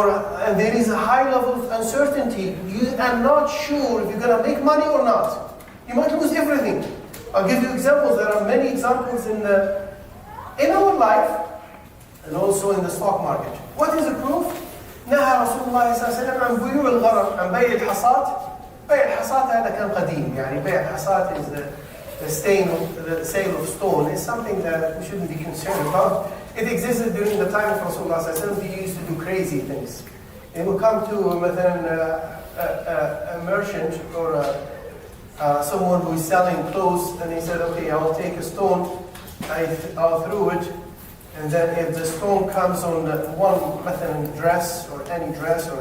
and there is a high level of uncertainty. You are not sure if you're going to make money or not. You might lose everything. I'll give you examples. There are many examples in our life and also in the stock market. What is the proof? نهى رسول الله صلى الله عليه وسلم عن بيوع الغرر، عن بيع الحصاد. بيع الحصاد هذا كان قديم، يعني بيع الحصاد is the sale of stone is something that we shouldn't be concerned about. It existed during the time of Rasulullah sallallahu alaihi wasallam. He used to do crazy things. He would come to a merchant or someone who is selling clothes, and he said, okay, I'll take a stone, I'll throw it, and then if the stone comes on one dress or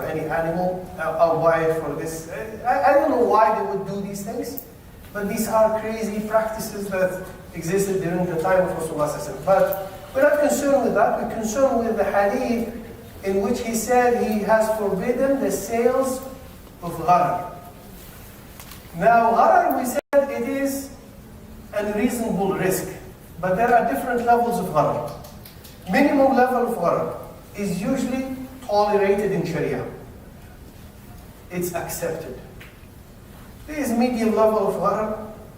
any animal, I'll buy it for this. I don't know why they would do these things, but these are crazy practices that existed during the time of Rasulullah sallallahu alaihi wasallam. But we're not concerned with that. We're concerned with the hadith in which he said he has forbidden the sales of gharar. Now, gharar, we said it is a reasonable risk, but there are different levels of gharar. Minimum level of gharar is usually tolerated in Sharia. It's accepted. There is medium level of gharar,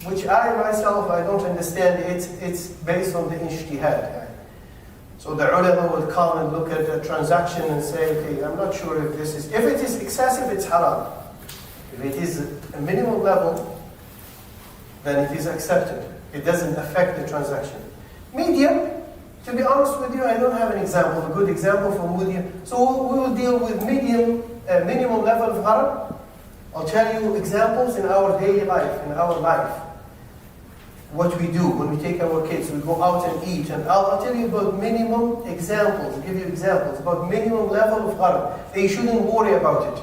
which I myself don't understand. It's based on the ijtihad. So the ulama will come and look at the transaction and say, okay, I'm not sure if it is excessive, it's haram. If it is a minimum level, then it is accepted. It doesn't affect the transaction. Medium, to be honest with you, I don't have an example, a good example for medium. So we will deal with minimum level of gharar. I'll tell you examples in our daily life, in our life. What we do when we take our kids, we go out and eat, and I'll tell you about minimum examples, give you examples about minimum level of gharar. They shouldn't worry about it.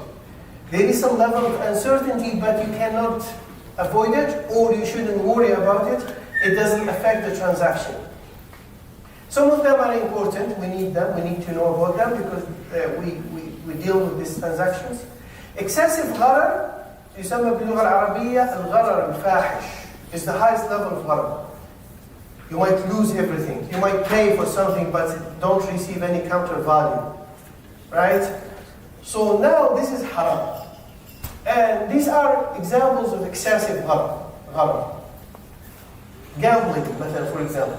There is some level of uncertainty, but you cannot avoid it, or you shouldn't worry about it. It doesn't affect the transaction. Some of them are important, we need them, we need to know about them, because we deal with these transactions. Excessive gharar, يسمى باللغة العربية الغرر الفاحش. It's the highest level of gharar. You might lose everything. You might pay for something but don't receive any counter value. Right? So now this is haram. And these are examples of excessive gharar. Gambling, for example.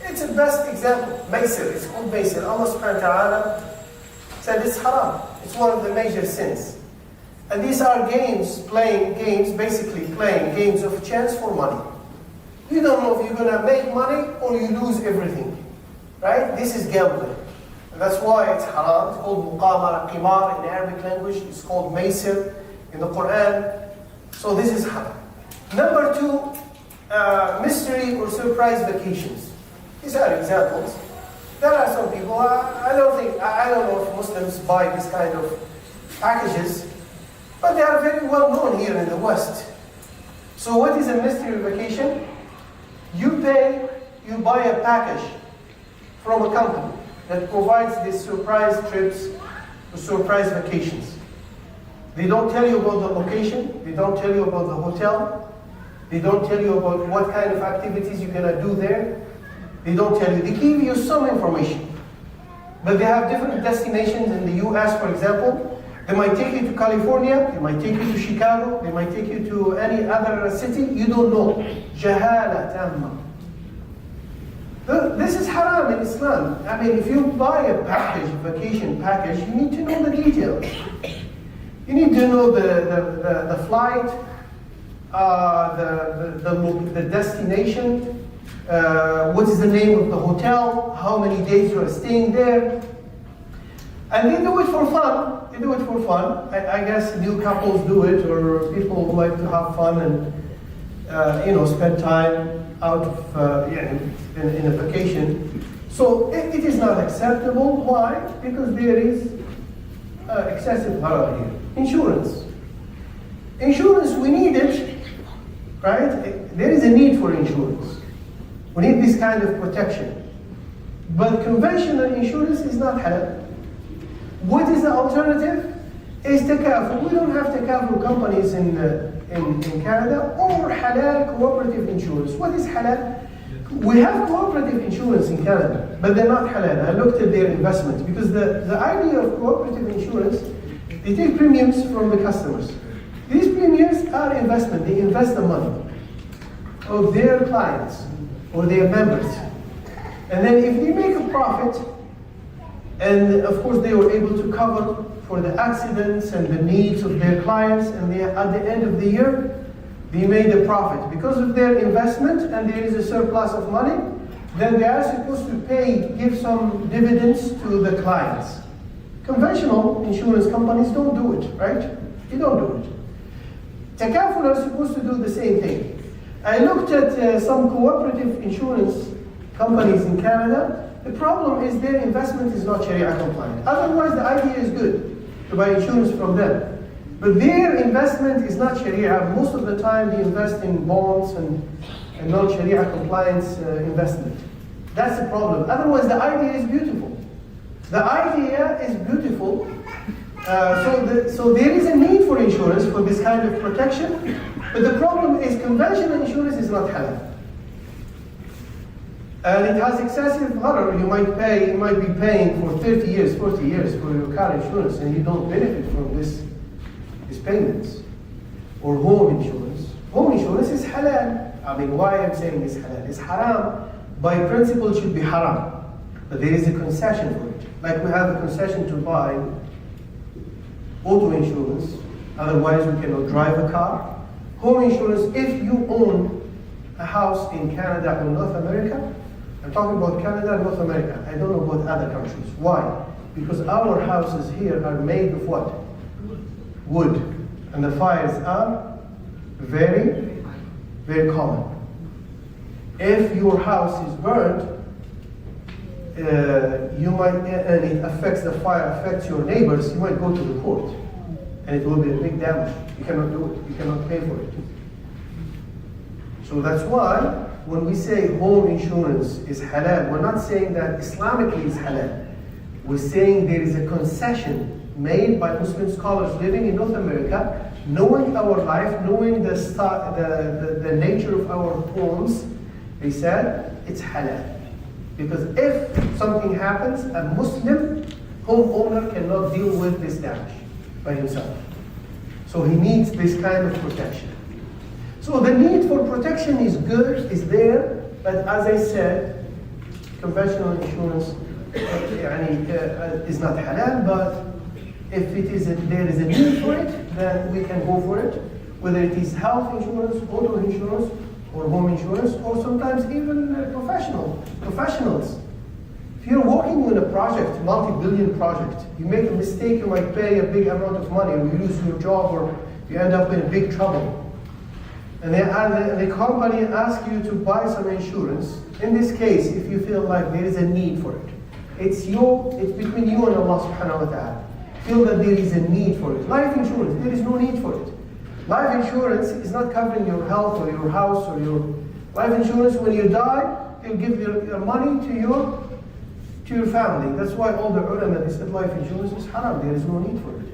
It's the best example. Maisir, it's called Maisir. Allah subhanahu wa ta'ala said it's haram. It's one of the major sins. And these are basically playing games of chance for money. You don't know if you're going to make money or you lose everything. Right? This is gambling. And that's why it's haram. It's called muqamara, qimar in Arabic language. It's called maisir in the Quran. So this is haram. Number 2, mystery or surprise vacations. These are examples. There are some people, I don't know if Muslims buy this kind of packages, but they are very well known here in the West. So what is a mystery vacation? You buy a package from a company that provides these surprise trips or surprise vacations. They don't tell you about the location, they don't tell you about the hotel, they don't tell you about what kind of activities you're going to do there. They don't tell you. They give you some information. But they have different destinations in the US, for example. They might take you to California, they might take you to Chicago, they might take you to any other city. You don't know. Jahala tamma. This is haram in Islam. I mean, if you buy a vacation package, you need to know the details. You need to know the flight, the destination, what is the name of the hotel, how many days you are staying there. And they do it for fun. I guess new couples do it, or people who like to have fun and spend time out of in a vacation. So it is not acceptable. Why? Because there is excessive gharar here. Insurance, we need it, right? There is a need for insurance. We need this kind of protection. But conventional insurance is not halal. What is the alternative? Is takaful. We don't have takaful companies in Canada, or halal cooperative insurance. What is halal? We have cooperative insurance in Canada, but they're not halal. I looked at their investment because the idea of cooperative insurance, they take premiums from the customers. These premiums are investment. They invest the money of their clients or their members. And then if they make a profit, and of course they were able to cover for the accidents and the needs of their clients, and they, at the end of the year, they made a profit. Because of their investment and there is a surplus of money, then they are supposed to give some dividends to the clients. Conventional insurance companies don't do it, right? They don't do it. Takaful are supposed to do the same thing. I looked at some cooperative insurance companies in Canada. The problem is their investment is not Sharia compliant. Otherwise, the idea is good to buy insurance from them. But their investment is not Sharia. Most of the time, they invest in bonds and non-Sharia compliance investment. That's the problem. Otherwise, the idea is beautiful. The idea is beautiful. So there is a need for insurance for this kind of protection. But the problem is conventional insurance is not halal. And it has excessive gharar. You might be paying for 30 years, 40 years for your car insurance, and you don't benefit from these payments. Or home insurance. Home insurance is halal. I mean, why I'm saying it's halal? It's haram. By principle, it should be haram. But there is a concession for it. Like we have a concession to buy auto insurance. Otherwise, we cannot drive a car. Home insurance, if you own a house in Canada or North America, I'm talking about Canada and North America. I don't know about other countries. Why? Because our houses here are made of what? Wood. And the fires are very, very common. If your house is burned, and it affects the fire, affects your neighbors, you might go to the court. And it will be a big damage. You cannot do it. You cannot pay for it. So that's why when we say home insurance is halal, we're not saying that Islamically is halal. We're saying there is a concession made by Muslim scholars living in North America, knowing our life, knowing the nature of our homes. They said it's halal. Because if something happens, a Muslim homeowner cannot deal with this damage by himself. So he needs this kind of protection. So the need for protection is good, is there, but as I said, conventional insurance is not halal, but if there is a need for it, then we can go for it, whether it is health insurance, auto insurance, or home insurance, or sometimes even professionals. If you're working on a project, multi-billion project, you make a mistake, you might pay a big amount of money, or you lose your job, or you end up in big trouble. And the company asks you to buy some insurance. In this case, if you feel like there is a need for it, it's between you and Allah subhanahu wa ta'ala. Feel that there is a need for it. Life insurance, there is no need for it. Life insurance is not covering your health or your house or your life insurance. When you die, you'll give your money to your family. That's why all the ulama, they said life insurance is haram. There is no need for it.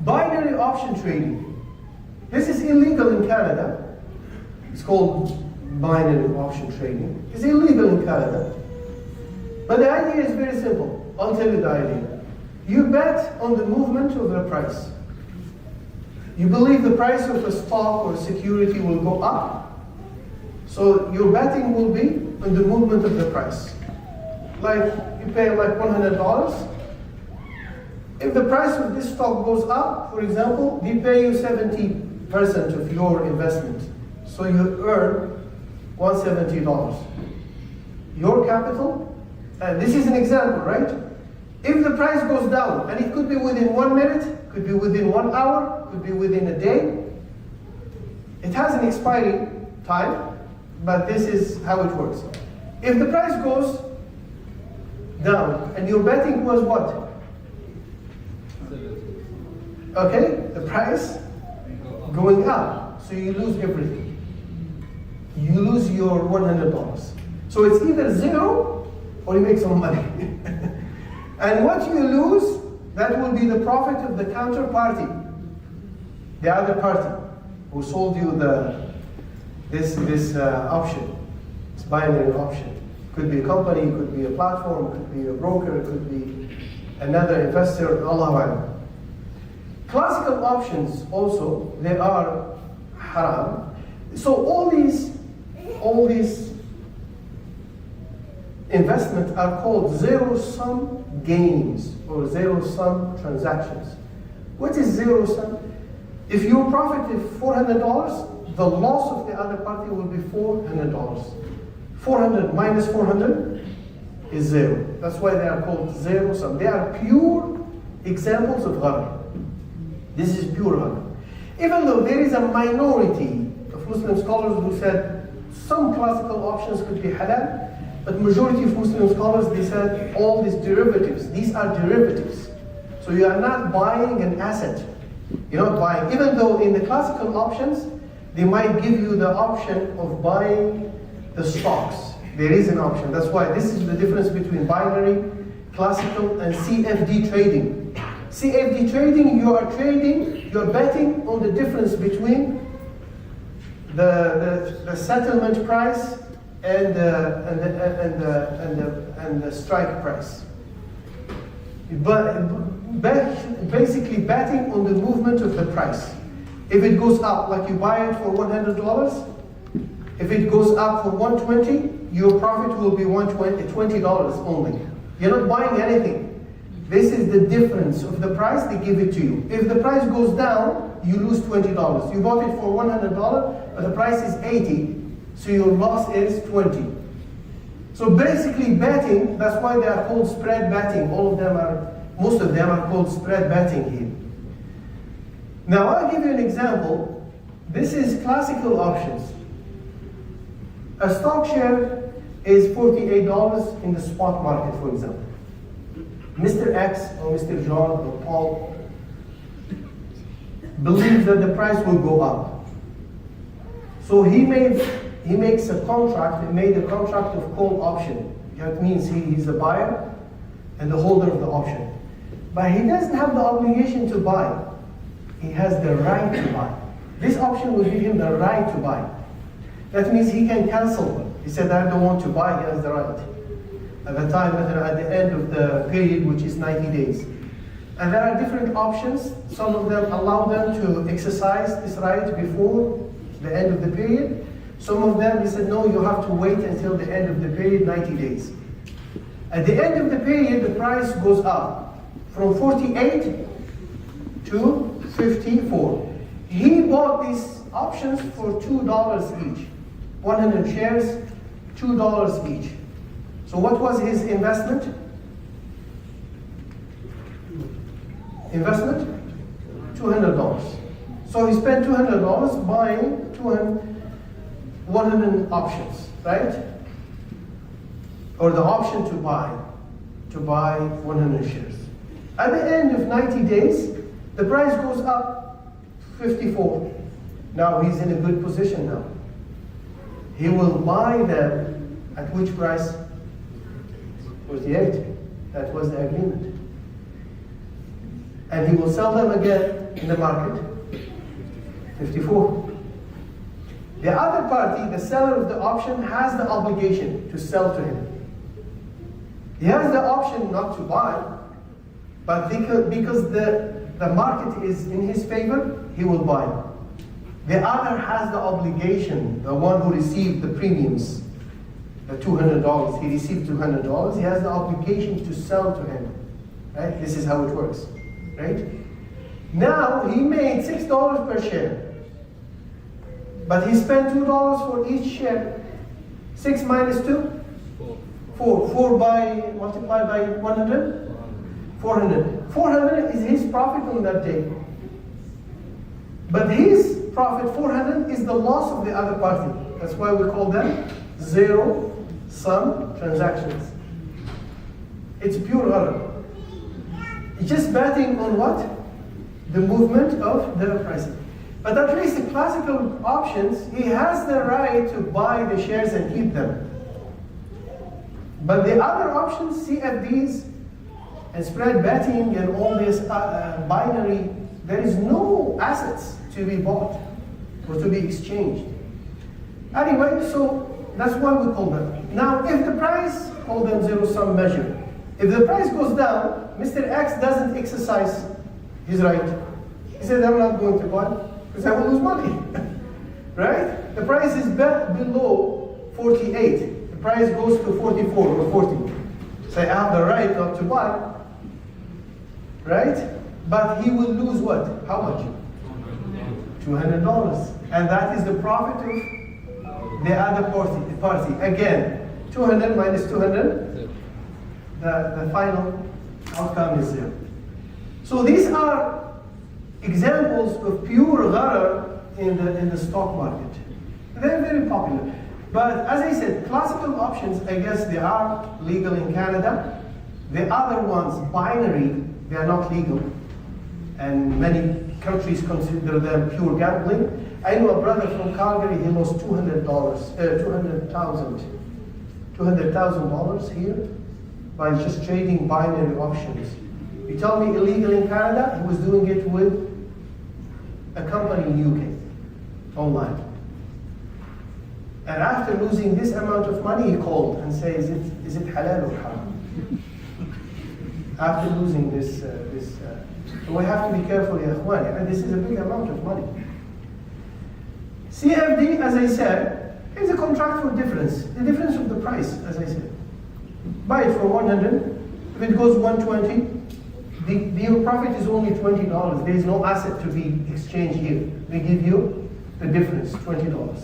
Binary option trading. This is illegal in Canada. It's called binary option trading. It's illegal in Canada. But the idea is very simple. I'll tell you the idea. You bet on the movement of the price. You believe the price of a stock or security will go up. So your betting will be on the movement of the price. Like you pay like $100. If the price of this stock goes up, for example, they pay you 70% of your investment. So you earn $170. Your capital, and this is an example, right? If the price goes down, and it could be within 1 minute, could be within 1 hour, could be within a day. It has an expiry time, but this is how it works. If the price goes down, and your betting was what? Okay, the price going up, so you lose everything. You lose your $100. So it's either zero or you make some money. And what you lose, that will be the profit of the counterparty, the other party who sold you this option. binary option. Could be a company, could be a platform, could be a broker, could be another investor, Allahu A'lam. Classical options also, they are haram. So all these investments are called zero-sum gains or zero-sum transactions. What is zero-sum? If your profit is $400, the loss of the other party will be $400. 400 minus 400 is zero. That's why they are called zero-sum. They are pure examples of gharar. This is pure gharar. Even though there is a minority of Muslim scholars who said some classical options could be halal, but majority of Muslim scholars, they said all these derivatives, these are derivatives. So you are not buying an asset. You're not buying, even though in the classical options, they might give you the option of buying the stocks. There is an option. That's why this is the difference between binary, classical, and CFD trading. CFD trading, you are betting on the difference between the settlement price and the strike price. But basically betting on the movement of the price. If it goes up, like you buy it for $100, if it goes up for $120, your profit will be $20 only. You're not buying anything. This is the difference of the price, they give it to you. If the price goes down, you lose $20. You bought it for $100, but the price is $80, so your loss is $20. So basically betting, that's why they are called spread betting. Most of them are called spread betting here. Now I'll give you an example. This is classical options. A stock share is $48 in the spot market, for example. Mr. X or Mr. John or Paul believes that the price will go up. So he makes a contract, he made a contract of call option. That means he's the buyer and the holder of the option. But he doesn't have the obligation to buy. He has the right to buy. This option will give him the right to buy. That means he can cancel. He said, I don't want to buy, he has the right. At the time, at the end of the period, which is 90 days. And there are different options. Some of them allow them to exercise this right before the end of the period. Some of them, he said, no, you have to wait until the end of the period, 90 days. At the end of the period, the price goes up from 48 to 54. He bought these options for $2 each. 100 shares, $2 each. So what was his investment? $200. So he spent $200 buying 100 options, right? Or the option to buy 100 shares. At the end of 90 days, the price goes up 54. Now he's in a good position now. He will buy them at which price? 48. That was the agreement. And he will sell them again in the market, 54. The other party, the seller of the option, has the obligation to sell to him. He has the option not to buy, but because the market is in his favor, he will buy. The other has the obligation, the one who received the premiums, the $200, he received $200, he has the obligation to sell to him. Right? This is how it works. Right? Now he made $6 per share, but he spent $2 for each share. 6 minus 2? 4. 4 multiplied by 100? 400. 400 is his profit on that day. But his profit, 400, is the loss of the other party. That's why we call them zero-sum transactions. It's pure error. It's just betting on what? The movement of the prices. But at least the classical options, he has the right to buy the shares and keep them. But the other options, CFDs and spread betting and all this binary, there is no assets to be bought or to be exchanged. Anyway, so that's why we call them. Now, if the price, call them zero-sum measure. If the price goes down, Mr. X doesn't exercise his right. He said, I'm not going to buy because I will lose money. Right? The price is below 48. The price goes to 44 or 40. So I have the right not to buy. Right? But he will lose what? How much? $200. And that is the profit of the other party. Again, 200 minus 200, the final outcome is 0. So these are examples of pure gharar in the stock market. They're very popular. But as I said, classical options, I guess they are legal in Canada. The other ones, binary, they are not legal. And many countries consider them pure gambling. I know a brother from Calgary, he lost $200,000 here by just trading binary options. You tell me illegal in Canada, he was doing it with a company in UK, online. And after losing this amount of money, he called and says, is it halal or haram? After losing this, so we have to be careful, ya ikhwan, and this is a big amount of money. CFD, as I said, is a contractual difference, the difference of the price, as I said. Buy it for 100, if it goes 120, your profit is only $20. There is no asset to be exchanged here. They give you the difference, $20.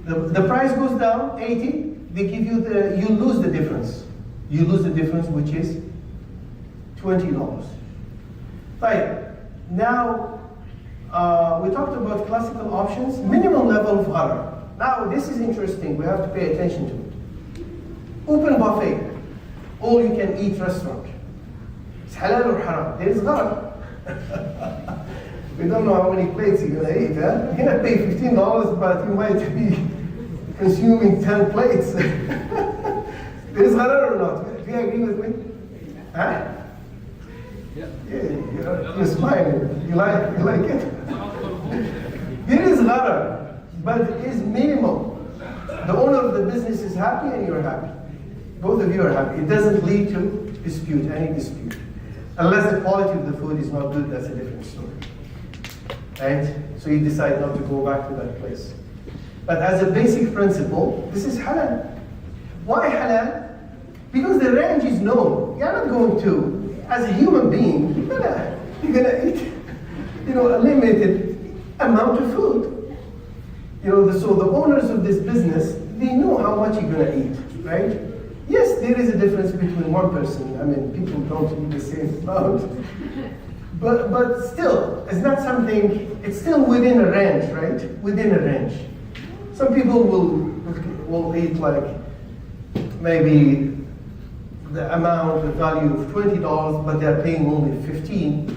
The price goes down, 80, they give you you lose the difference. You lose the difference, which is $20. Right, now we talked about classical options, minimum level of gharar. Now this is interesting, we have to pay attention to it. Open buffet, all you can eat restaurant. It's halal or haram? There is gharar. We don't know how many plates you're gonna eat, huh? You're gonna pay $15, but you might be consuming 10 plates. There is gharar or not? Do you agree with me? Huh? Yeah, you're smiling. You like it? There is gharar, but it is minimum. The owner of the business is happy and you're happy. Both of you are happy. It doesn't lead to any dispute. Unless the quality of the food is not good, that's a different story. Right? So you decide not to go back to that place. But as a basic principle, this is halal. Why halal? Because the range is known. You're not going to, as a human being, you're gonna eat, a limited amount of food. So the owners of this business, they know how much you're gonna eat, right? Yes, there is a difference between one person. I mean, people don't eat the same amount. But still, it's not something, it's still within a range, right? Within a range. Some people will eat like maybe the amount, the value of $20, but they're paying only $15.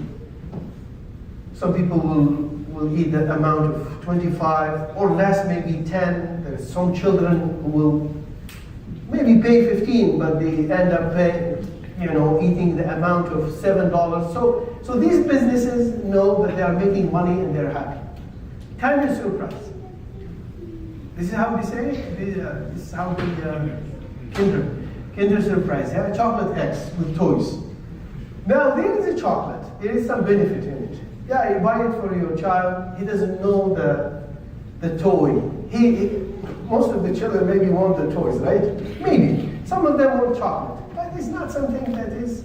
Some people will eat the amount of 25 or less, maybe 10. There's some children who will maybe pay 15, but they end up paying, eating the amount of $7. So these businesses know that they are making money and they're happy. Kind of surprise. This is how they say it. This is how the Kinder Surprise, yeah? Chocolate eggs with toys. Now there is a chocolate. There is some benefit in it. Yeah, you buy it for your child. He doesn't know the toy. Most of the children maybe want the toys, right? Maybe. Some of them want chocolate. But it's not something that is,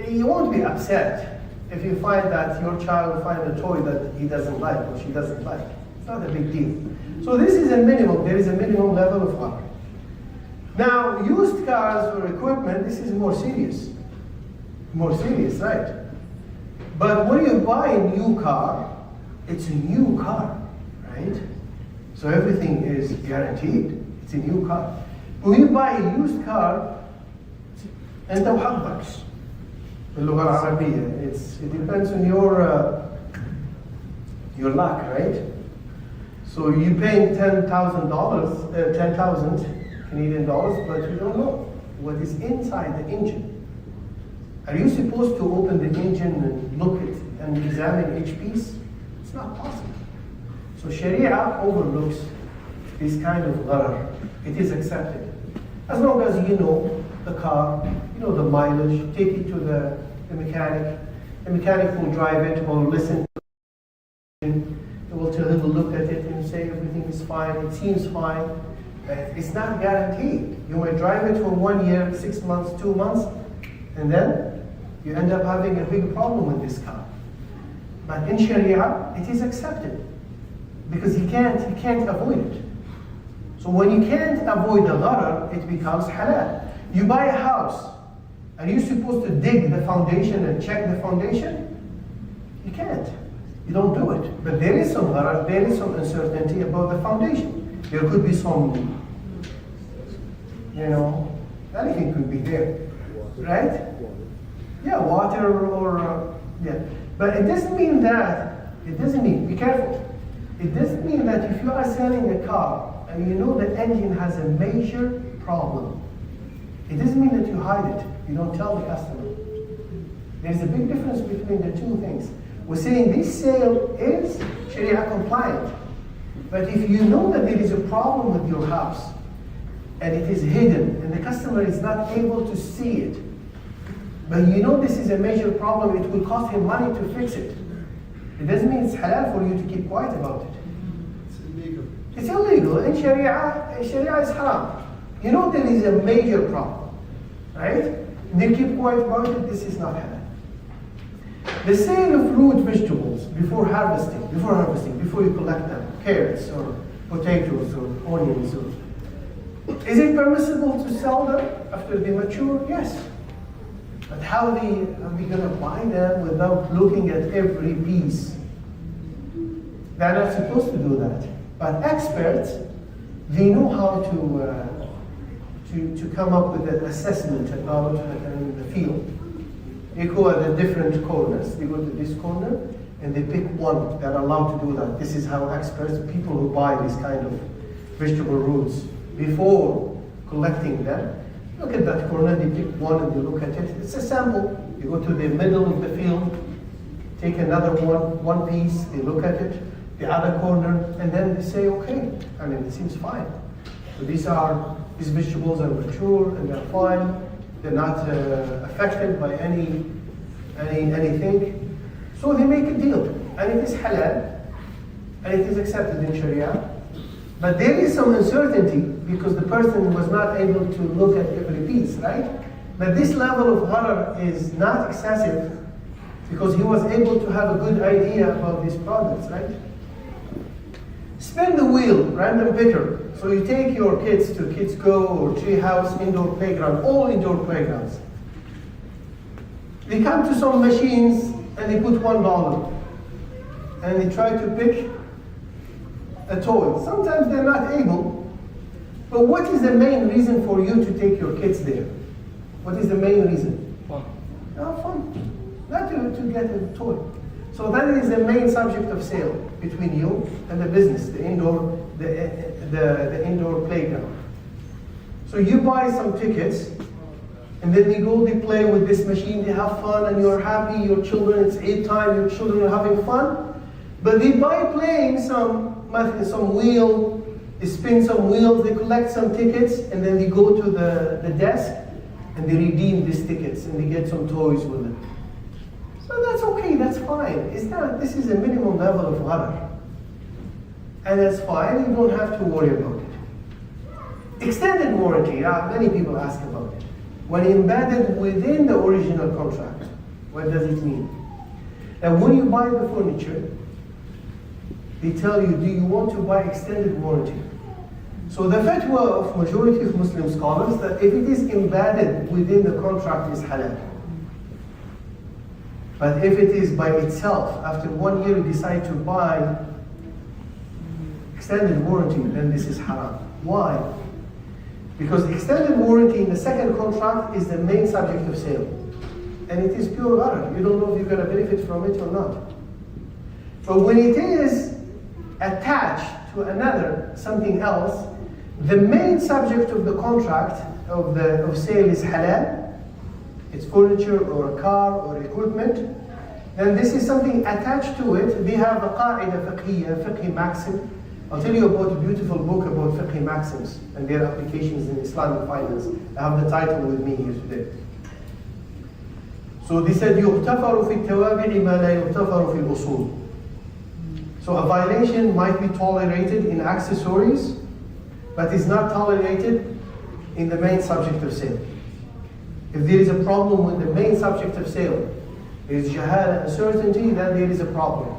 you won't be upset if you find that your child finds a toy that he doesn't like or she doesn't like. It's not a big deal. So this is a minimum. There is a minimum level of harm. Now, used cars or equipment, this is more serious. More serious, right? But when you buy a new car, it's a new car, right? So everything is guaranteed. It's a new car. When you buy a used car, أنت وحظك باللغة العربية. It depends on your luck, right? So you pay $10,000, 10,000 Canadian dollars, but you don't know what is inside the engine. Are you supposed to open the engine and look at and examine each piece? It's not possible. So Sharia overlooks this kind of gharar, it is accepted. As long as you know the car, you know the mileage, take it to the mechanic. The mechanic will drive it or listen to it. He will look at it and say everything is fine, it seems fine. It's not guaranteed. You might drive it for 1 year, 6 months, 2 months, and then you end up having a big problem with this car. But in Sharia, it is accepted because you can't avoid it. So when you can't avoid the gharar, it becomes halal. You buy a house, are you supposed to dig the foundation and check the foundation? You can't. You don't do it. But there is some gharar, there is some uncertainty about the foundation. There could be some, anything could be there, right? Yeah, water or, yeah. But it doesn't mean, be careful. It doesn't mean that if you are selling a car and you know the engine has a major problem, it doesn't mean that you hide it. You don't tell the customer. There's a big difference between the two things. We're saying this sale is Sharia compliant. But if you know that there is a problem with your house and it is hidden and the customer is not able to see it, but you know this is a major problem, it will cost him money to fix it. It doesn't mean it's halal for you to keep quiet about it. It's illegal. It's illegal. In Sharia is haram. You know there is a major problem, right? And you keep quiet about it, this is not halal. The sale of root vegetables before harvesting, before you collect them, carrots or potatoes or onions, is it permissible to sell them after they mature? Yes. But how are we going to buy them without looking at every piece? They're not supposed to do that. But experts, they know how to come up with an assessment about the field. They go at the different corners. They go to this corner and they pick one. They're allowed to do that. This is how experts, people who buy this kind of vegetable roots, before collecting them, look at that corner, they pick one and they look at it. It's a sample. You go to the middle of the field, take another one piece, they look at it, the other corner, and then they say, okay, it seems fine. So these vegetables are mature and they're fine. They're not affected by anything. So they make a deal, and it is halal, and it is accepted in Sharia. But there is some uncertainty because the person was not able to look at every piece, right? But this level of gharar is not excessive because he was able to have a good idea about these products, right? Spin the wheel, random picker. So you take your kids to Kids Go or Treehouse, indoor playground, all indoor playgrounds. They come to some machines and they put $1 and they try to pick a toy. Sometimes they're not able, but what is the main reason for you to take your kids there? What is the main reason? Fun. Fun. Not to get a toy. So that is the main subject of sale between you and the business, the indoor playground. So you buy some tickets, and then they play with this machine, they have fun, and you're happy, your children, it's Eid time, your children are having fun. But they buy playing some wheel, they spin some wheels, they collect some tickets, and then they go to the desk, and they redeem these tickets, and they get some toys with it. So that's okay, that's fine. This is a minimum level of gharar. And that's fine, you don't have to worry about it. Extended warranty, many people ask about it. When embedded within the original contract, what does it mean? And when you buy the furniture, they tell you, do you want to buy extended warranty? So the fatwa of majority of Muslim scholars that if it is embedded within the contract is halal. But if it is by itself, after 1 year you decide to buy extended warranty, then this is haram. Why? Because extended warranty in the second contract is the main subject of sale. And it is pure gharar. You don't know if you're going to benefit from it or not. But when it is attached to another, something else, the main subject of the contract of sale is halal. It's furniture or a car or equipment. Then this is something attached to it. They have a qaida fiqhiyya, fiqhi maxim, I'll tell you about a beautiful book about fiqh maxims and their applications in Islamic finance. I have the title with me here today. So they said, يُغْتَفَرُ فِي التَّوَابِعِ مَا لَا يُغْتَفَرُ فِي الْأُصُولِ. So a violation might be tolerated in accessories, but is not tolerated in the main subject of sale. If there is a problem with the main subject of sale, there is jahala, uncertainty, then there is a problem.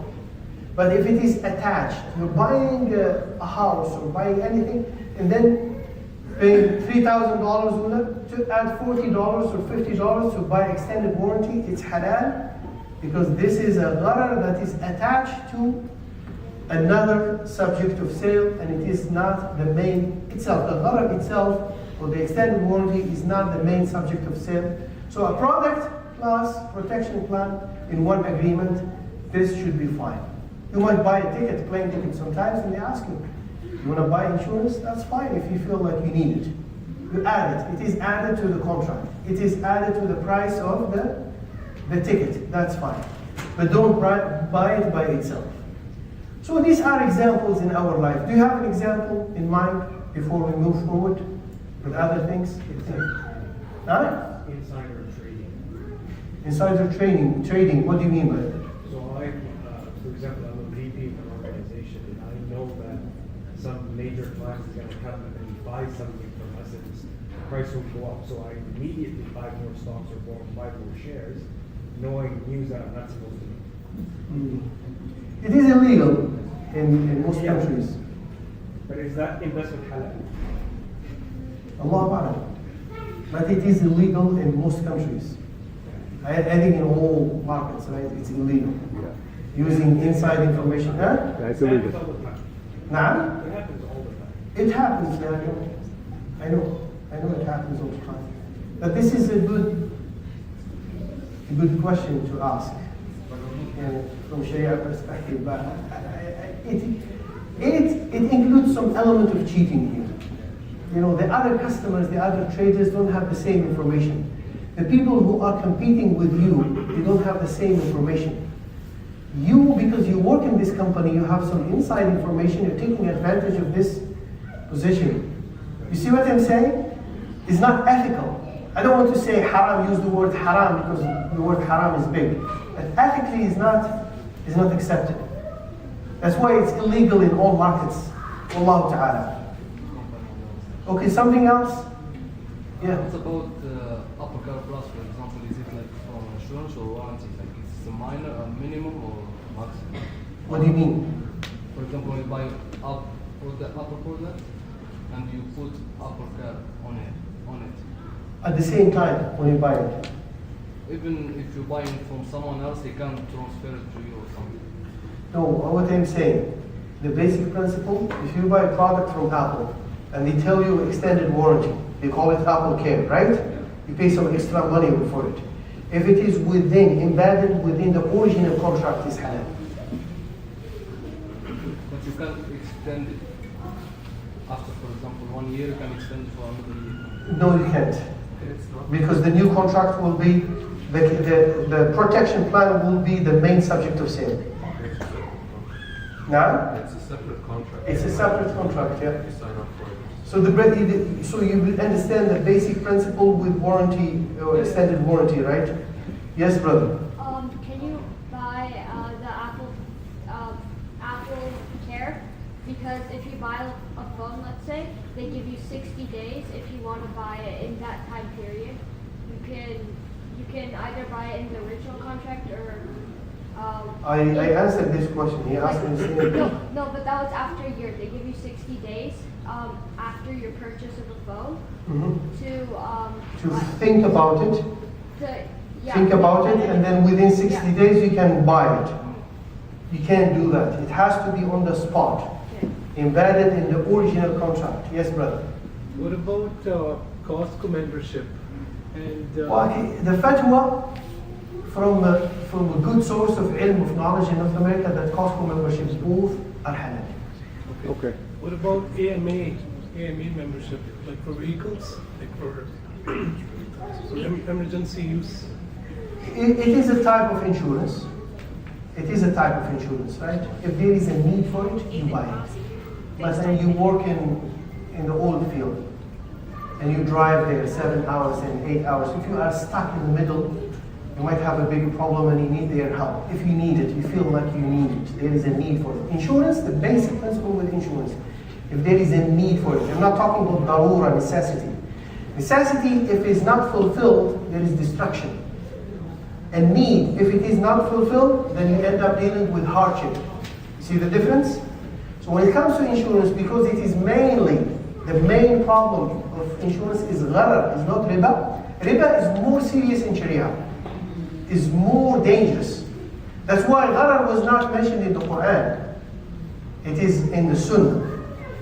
But if it is attached, you're buying a house or buying anything, and then paying $3,000 to add $40 or $50 to buy extended warranty, it's halal, because this is a gharar that is attached to another subject of sale, and it is not the main itself. The gharar itself, or the extended warranty, is not the main subject of sale. So a product plus protection plan in one agreement, this should be fine. You might buy a ticket, plane ticket sometimes, and they ask you, you want to buy insurance? That's fine if you feel like you need it. You add it. It is added to the contract. It is added to the price of the ticket. That's fine. But don't buy it by itself. So these are examples in our life. Do you have an example in mind before we move forward with other things? Huh? Insider trading. Insider trading, what do you mean by that? So for example, I'm a VP of an organization, and I know that some major client is going to come and buy something from us, and the price will go up. So I immediately buy more stocks or buy more shares, knowing news that I'm not supposed to know. It is illegal in most countries. But is that investment halal? Allahu A'lam. But it is illegal in most countries. I think in all markets, right? It's illegal. Using inside information. Huh? It's illegal. It happens all the time. Nah? It happens all the time. It happens, yeah, I know it happens all the time. But this is a good question to ask. From Sharia perspective, but it includes some element of cheating here. You know, the other customers, the other traders don't have the same information. The people who are competing with you, they don't have the same information. You, because you work in this company, you have some inside information, you're taking advantage of this position. You see what I'm saying? It's not ethical. I don't want to say haram, use the word haram because the word haram is big. But ethically is not accepted. That's why it's illegal in all markets. Wallahu ta'ala. Okay, something else? Yeah. What about upper car plus, for example? Is it like for insurance or warranty? Like it's a minimum or maximum? What do you mean? For example, you buy up for the upper quarter and you put upper car on it. At the same time when you buy it. Even if you're buying from someone else, they can transfer it to you or something. No, what I'm saying, the basic principle, if you buy a product from Apple and they tell you extended warranty, they call it Apple Care, right? You pay some extra money for it. If it is embedded within the original contract, is halal. But you can extend it. After, for example, 1 year, you can extend it for another year. No, you can't. Because the new contract will be, the protection plan will be the main subject of sale. Now? It's a separate contract. It's a separate contract, yeah. You sign up for it. So so you will understand the basic principle with warranty or extended warranty, right? Yes, brother. Can you buy the Apple Care? Because if you buy a phone, let's say, they give you 60 days if you want to buy it in that time period. You can either buy it in the original contract or. I answered this question. He asked me the same thing. No, but that was after a year. They give you 60 days after your purchase of a phone to think about it. Think about it, and then within 60 days you can buy it. You can't do that. It has to be on the spot, embedded in the original contract. Yes, brother. What about Costco membership? And the fatwa from a good source of ilm, of knowledge in North America, that Costco memberships both are halal. Okay. What about AMA membership, like for vehicles, like for emergency use? It is a type of insurance. It is a type of insurance, right? If there is a need for it, you buy it. But then you work in the oil field and you drive there 7 hours and 8 hours. If you are stuck in the middle, you might have a bigger problem and you need their help. If you need it, you feel like you need it, there is a need for it. Insurance, the basic principle with insurance, if there is a need for it, I'm not talking about darura, necessity. Necessity, if it's not fulfilled, there is destruction. And need, if it is not fulfilled, then you end up dealing with hardship. See the difference? So when it comes to insurance, because it is mainly, the main problem of insurance is gharar, is not riba. Riba is more serious in Sharia, is more dangerous. That's why gharar was not mentioned in the Quran. It is in the Sunnah.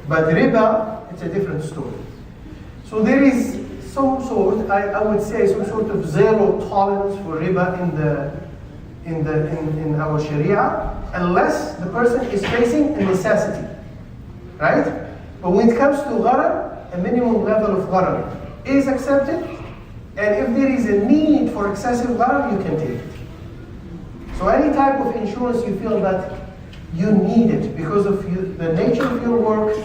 But riba, it's a different story. So there is some sort, I would say, some sort of zero tolerance for riba in our Sharia, unless the person is facing a necessity, right? But when it comes to gharar, a minimum level of gharar is accepted, and if there is a need for excessive gharar, you can take it. So any type of insurance you feel that you need it because of the nature of your work,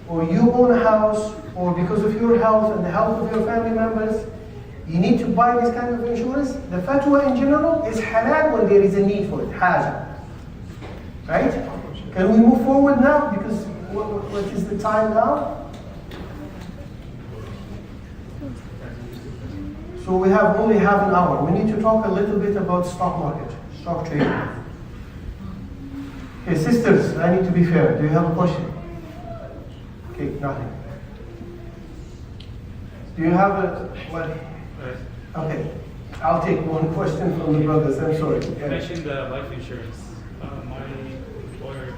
or you own a house, or because of your health and the health of your family members, you need to buy this kind of insurance. The fatwa in general is halal when there is a need for it, haja. Right? Can we move forward now? Because what is the time now? So we have only half an hour. We need to talk a little bit about stock market, stock trading. Okay, sisters, I need to be fair. Do you have a question? Okay, nothing. Do you have a what? Okay, I'll take one question from the brothers. I'm sorry. You mentioned life insurance. My employer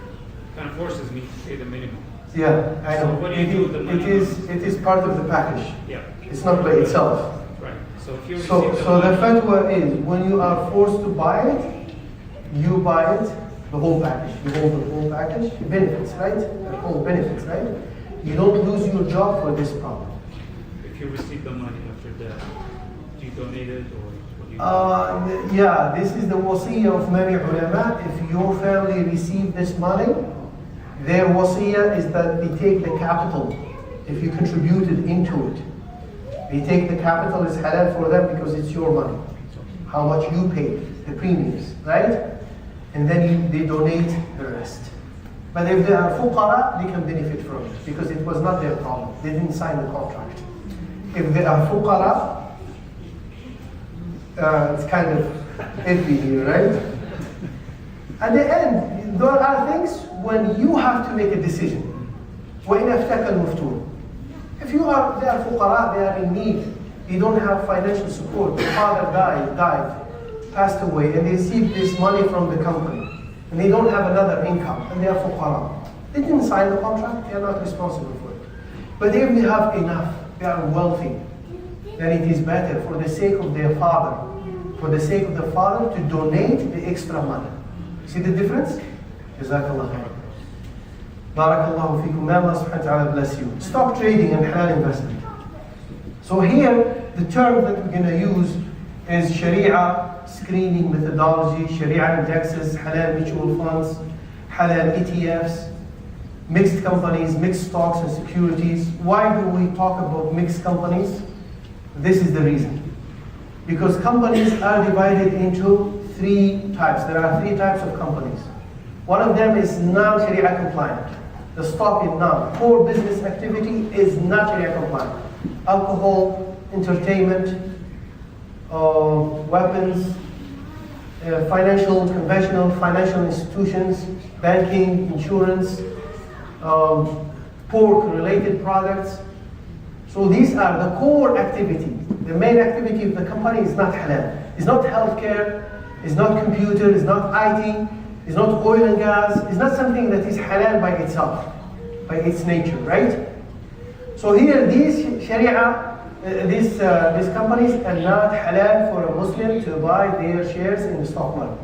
kind of forces me to pay the minimum. Yeah, I know. So what do you do with the money? It is part of the package. Yeah. It's not by itself. Right. So if you receive So the money, fatwa is when you are forced to buy it, you buy it, the whole package. You hold the whole package, benefits, right? The whole benefits, right? You don't lose your job for this problem. if you receive the money after death, do you donate it or what do you do? Yeah, this is the wasiyah of many ulama. If your family receive this money, their wasiyah is that they take the capital. If you contributed into it, they take the capital, is halal for them because it's your money. How much you paid, the premiums, right? And then they donate the rest. But if they are fuqara, they can benefit from it because it was not their problem. They didn't sign the contract. If they are fuqara, it's kind of iffy here, right? At the end, there are things when you have to make a decision. وَإِنْ أَفْتَكَ الْمُفْتُونَ. If they are fuqara, they are in need, they don't have financial support, the father died, passed away, and they receive this money from the company, and they don't have another income, and they are fuqara. They didn't sign the contract, they are not responsible for it. But if they have enough, they are wealthy, then it is better for the sake of their father, to donate the extra money. See the difference? Jazakallah khair. Barakallahu feekum. May Allah subhanahu wa ta'ala bless you. Stock trading and halal investment. So here, the term that we're going to use is Sharia screening methodology, Sharia indexes, halal mutual funds, halal ETFs, mixed companies, mixed stocks and securities. Why do we talk about mixed companies? This is the reason. Because companies are divided into three types. There are three types of companies. One of them is non-Sharia compliant. The stop in non. Core business activity is not Sharia compliant. Alcohol, entertainment, weapons, conventional financial institutions, banking, insurance, pork-related products. So these are the core activity. The main activity of the company is not halal. It's not healthcare, it's not computer, it's not IT, it's not oil and gas, it's not something that is halal by itself, by its nature, right? So here, these Sharia, these companies are not halal for a Muslim to buy their shares in the stock market.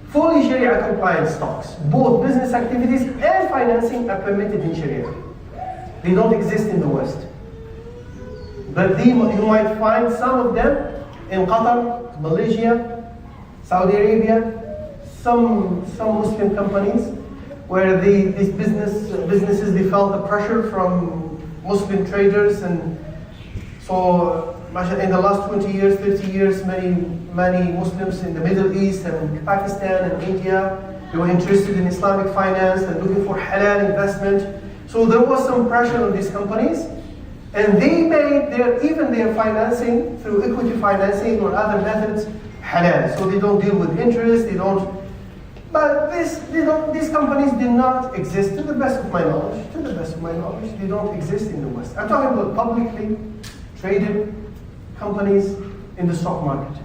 Fully Sharia compliant stocks, both business activities and financing are permitted in Sharia. They don't exist in the West. But you might find some of them in Qatar, Malaysia, Saudi Arabia, some Muslim companies where these businesses, they felt the pressure from Muslim traders, and so in the last 20 years, 30 years, many Muslims in the Middle East and Pakistan and India, they were interested in Islamic finance and looking for halal investment. So there was some pressure on these companies, and they made their financing through equity financing or other methods halal. So they don't deal with interest, they don't. But these companies did not exist, to the best of my knowledge. To the best of my knowledge, they don't exist in the West. I'm talking about publicly traded companies in the stock market.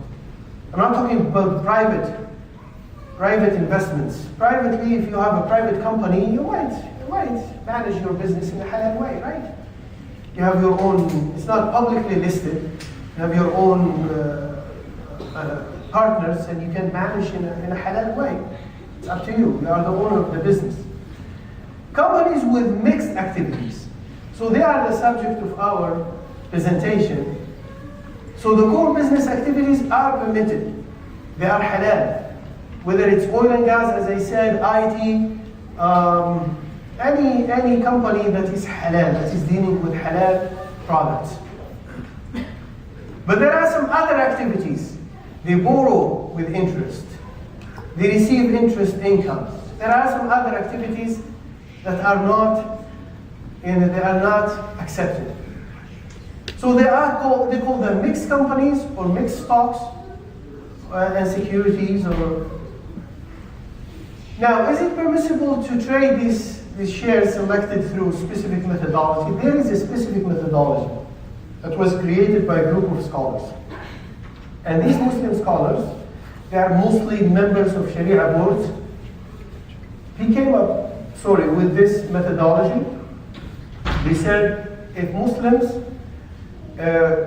I'm not talking about private investments. Privately, if you have a private company, you might manage your business in a halal way, right? You have your own, it's not publicly listed, you have your own partners, and you can manage in a halal way. It's up to you. You are the owner of the business. Companies with mixed activities. So they are the subject of our presentation. So the core business activities are permitted. They are halal. Whether it's oil and gas, as I said, IT, any company that is halal, that is dealing with halal products. But there are some other activities. They borrow with interest. They receive interest income. There are some other activities that are not accepted. So they call them mixed companies or mixed stocks and securities. Now, is it permissible to trade these shares selected through specific methodology? There is a specific methodology that was created by a group of scholars. And these Muslim scholars, they are mostly members of Sharia boards. He came up, with this methodology. They said if Muslims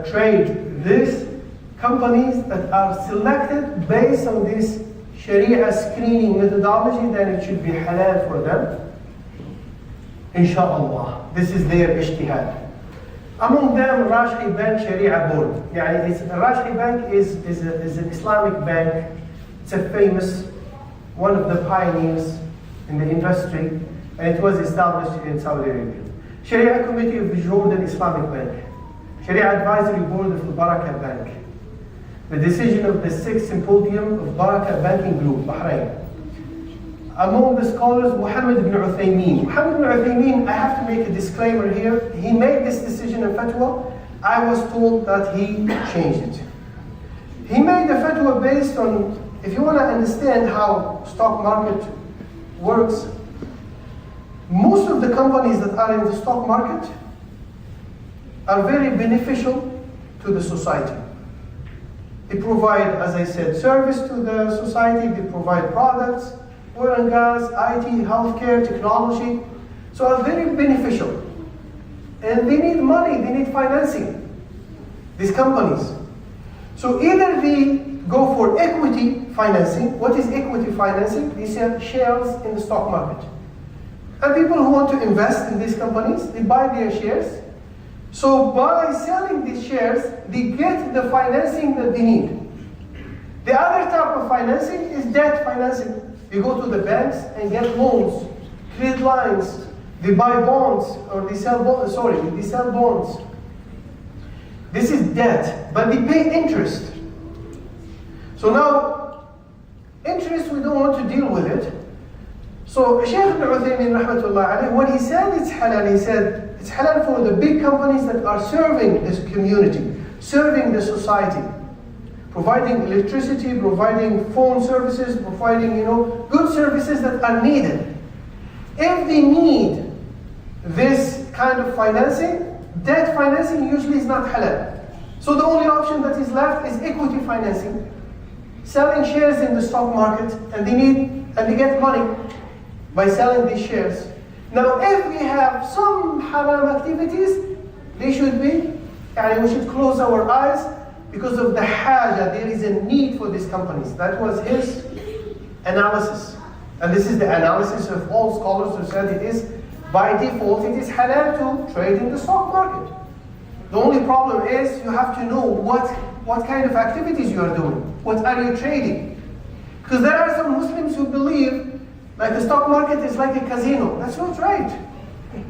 trade these companies that are selected based on this Sharia screening methodology, then it should be halal for them. Insha'Allah. This is their ijtihad. Among them, Rajhi Bank Sharia Board. Rajhi Bank is an Islamic bank. It's a famous, one of the pioneers in the industry, and it was established in Saudi Arabia. Sharia Committee of the Jordan Islamic Bank. Sharia Advisory Board of the Barakah Bank. The decision of the 6th Symposium of Barakah Banking Group, Bahrain. Among the scholars, Muhammad ibn Uthaymeen. Muhammad ibn Uthaymeen, I have to make a disclaimer here. He made this decision in fatwa. I was told that he changed it. He made the fatwa based on, if you want to understand how stock market works, most of the companies that are in the stock market are very beneficial to the society. They provide, as I said, service to the society. They provide products, oil and gas, IT, healthcare, technology. So are very beneficial. And they need money, they need financing, these companies. So either they go for equity financing. What is equity financing? They sell shares in the stock market. And people who want to invest in these companies, they buy their shares. So by selling these shares, they get the financing that they need. The other type of financing is debt financing. You go to the banks and get loans, credit lines. They buy bonds, or they sell bonds. They sell bonds. This is debt, but they pay interest. So now, interest, we don't want to deal with it. So Shaykh ibn Uthaymeen rahmatullah alayhi, when he said it's halal, he said it's halal for the big companies that are serving this community, serving the society, providing electricity, providing phone services, providing good services that are needed. If they need this kind of financing, debt financing usually is not halal. So the only option that is left is equity financing, selling shares in the stock market, and they get money by selling these shares. Now, if we have some haram activities, they should be, we should close our eyes because of the haja. There is a need for these companies. That was his analysis. And this is the analysis of all scholars who said it is, by default, it is halal to trade in the stock market. The only problem is you have to know what kind of activities you are doing. What are you trading? Because there are some Muslims who believe Like the stock market is like a casino. That's not right.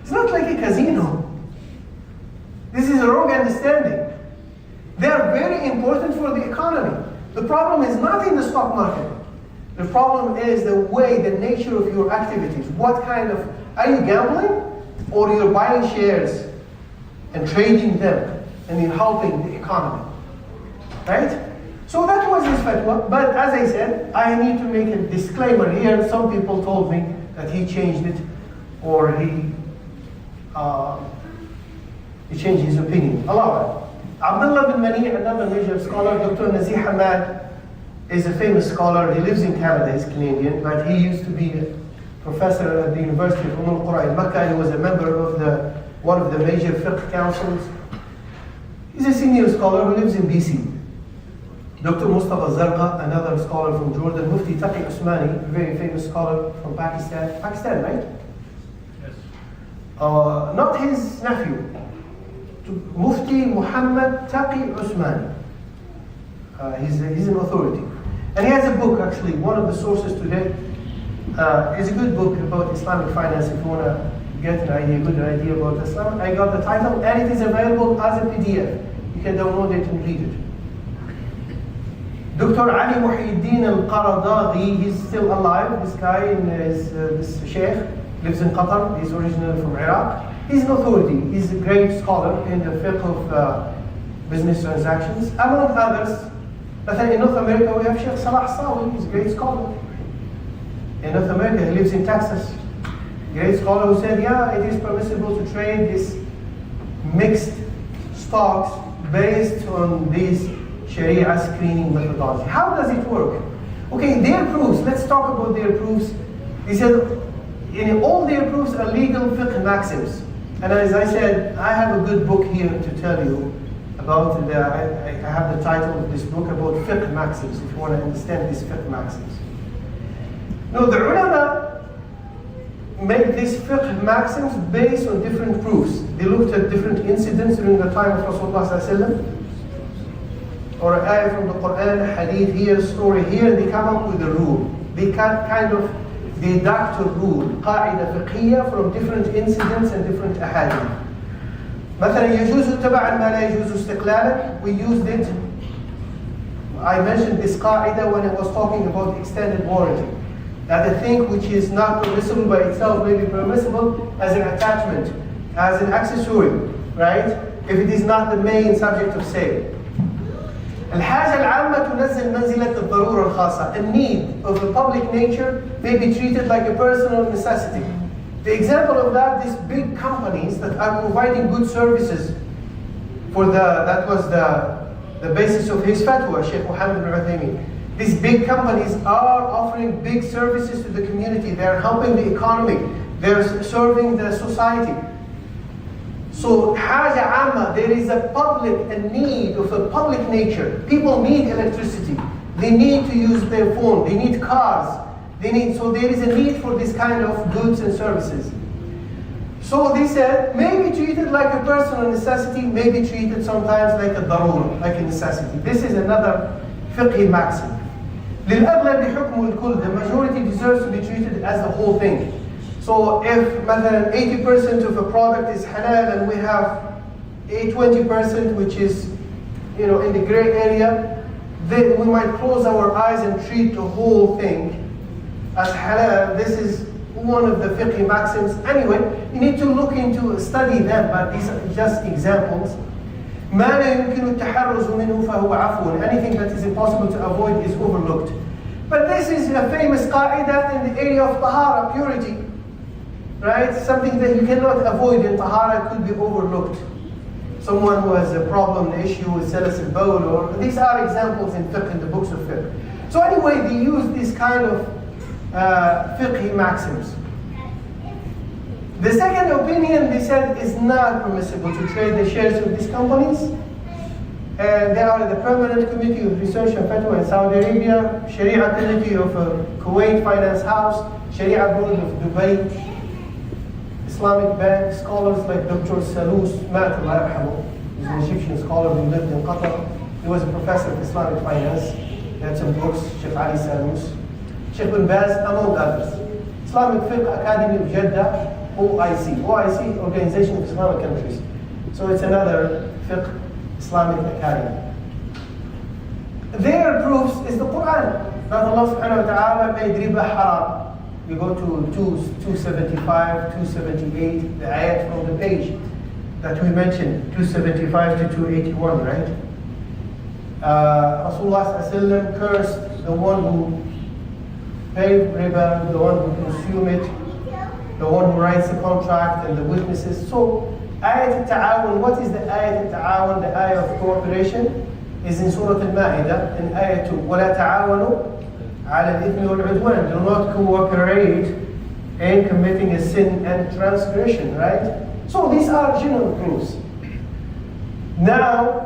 It's not like a casino. This is a wrong understanding. They are very important for the economy. The problem is not in the stock market. The problem is the way, the nature of your activities. What kind of, are you gambling? Or you're buying shares and trading them and you're helping the economy? Right? So that was his fatwa. But as I said, I need to make a disclaimer here. Some people told me that he changed it or he changed his opinion. Allah. Abdullah bin Mani, another major scholar, Dr. Nazih Hamad, is a famous scholar. He lives in Canada, he's Canadian, but he used to be a professor at the University of Al-Qura in Mecca. He was a member of one of the major fiqh councils. He's a senior scholar who lives in BC. Dr. Mustafa Zarqa, another scholar from Jordan. Mufti Taqi Usmani, a very famous scholar from Pakistan. Pakistan, right? Yes. Not his nephew. Mufti Muhammad Taqi Usmani. He's an authority. And he has a book, actually, one of the sources today. It's a good book about Islamic finance if you want to get a good idea about Islam. I got the title, and it is available as a PDF. You can download it and read it. Dr. Ali Muhyiddin al-Qaradaghi, he's still alive. This guy is this sheikh, lives in Qatar. He's originally from Iraq. He's an authority. He's a great scholar in the fiqh of business transactions, among others. But in North America, we have Sheikh Salah Sawi. He's a great scholar. In North America, he lives in Texas. Great scholar who said, yeah, it is permissible to trade these mixed stocks based on these Sharia screening methodology. How does it work? Okay, their proofs, let's talk about their proofs. He said, all their proofs are legal fiqh maxims. And as I said, I have a good book here to tell you about I have the title of this book about fiqh maxims, if you want to understand these fiqh maxims. No, the ulama made these fiqh maxims based on different proofs. They looked at different incidents during the time of Rasulullah ﷺ, or an ayah from the Quran, a hadith here, a story here, and they come up with a rule. They kind of deduct a rule, قاعدة فقهية from different incidents and different ahadith. مثلا يجوز تبعا ما لا يجوز استقلالا. We used it. I mentioned this قاعدة when I was talking about extended warranty. That a thing which is not permissible by itself may be permissible as an attachment, as an accessory, right? If it is not the main subject of sale. الحاجة العامة تنزل منزلة الضرورة الخاصة. A need of a public nature may be treated like a personal necessity. The example of that, these big companies that are providing good services that was the basis of his fatwa, Sheikh Muhammad bin Uthaymeen. These big companies are offering big services to the community. They are helping the economy. They are serving the society. So, haja amma, there is a need of a public nature. People need electricity. They need to use their phone. They need cars. So there is a need for this kind of goods and services. So they said, may be treated like a personal necessity, may be treated sometimes like a darura, like a necessity. This is another fiqhi maxim. للأغلب بحكم الكل, the majority deserves to be treated as the whole thing. So if مثلا 80% of a product is halal and we have 20% which is in the gray area, then we might close our eyes and treat the whole thing as halal. This is one of the fiqh maxims. Anyway, you need to look into, study them, but these are just examples. ما لا يمكن التحرز منه فهو عفو. Anything that is impossible to avoid is overlooked. But this is a famous qaida in the area of tahara, purity. Right? Something that you cannot avoid in tahara could be overlooked. Someone who has a problem, an issue with salas al-bawl, or these are examples in fiqh, in the books of fiqh. So anyway, they use this kind of fiqh maxims. The second opinion, they said, is not permissible to trade the shares of these companies. And they are the Permanent Committee of Research and Fatwa in Saudi Arabia, Sharia Committee of Kuwait Finance House, Sharia Board of Dubai, Islamic Bank, scholars like Dr. Salus Mat, Allah yarhamu. He's an Egyptian scholar who lived in Qatar. He was a professor of Islamic finance. He had some books, Sheikh Ali Salus, Sheikh bin Baz, among others. Islamic Fiqh Academy of Jeddah, OIC. OIC, Organization of Islamic Countries. So it's another Fiqh Islamic Academy. Their proofs is the Quran. That Allah subhanahu wa ta'ala made riba haram. You go to 275, 278, the ayat from the page that we mentioned, 275 to 281, right? Rasulullah ﷺ cursed the one who paid riba, the one who consumed it, the one who writes the contract and the witnesses. So, ayat al-ta'awun, what is the ayat al-ta'awun, the ayat of cooperation? Is in Surah Al-Ma'idah, in ayat 2. وَلَا تَعَاوَنُوا عَلَى الْإِثْمِ وَالْعُدْوَانِ. Do not cooperate in committing a sin and transgression, right? So these are general proofs. Now,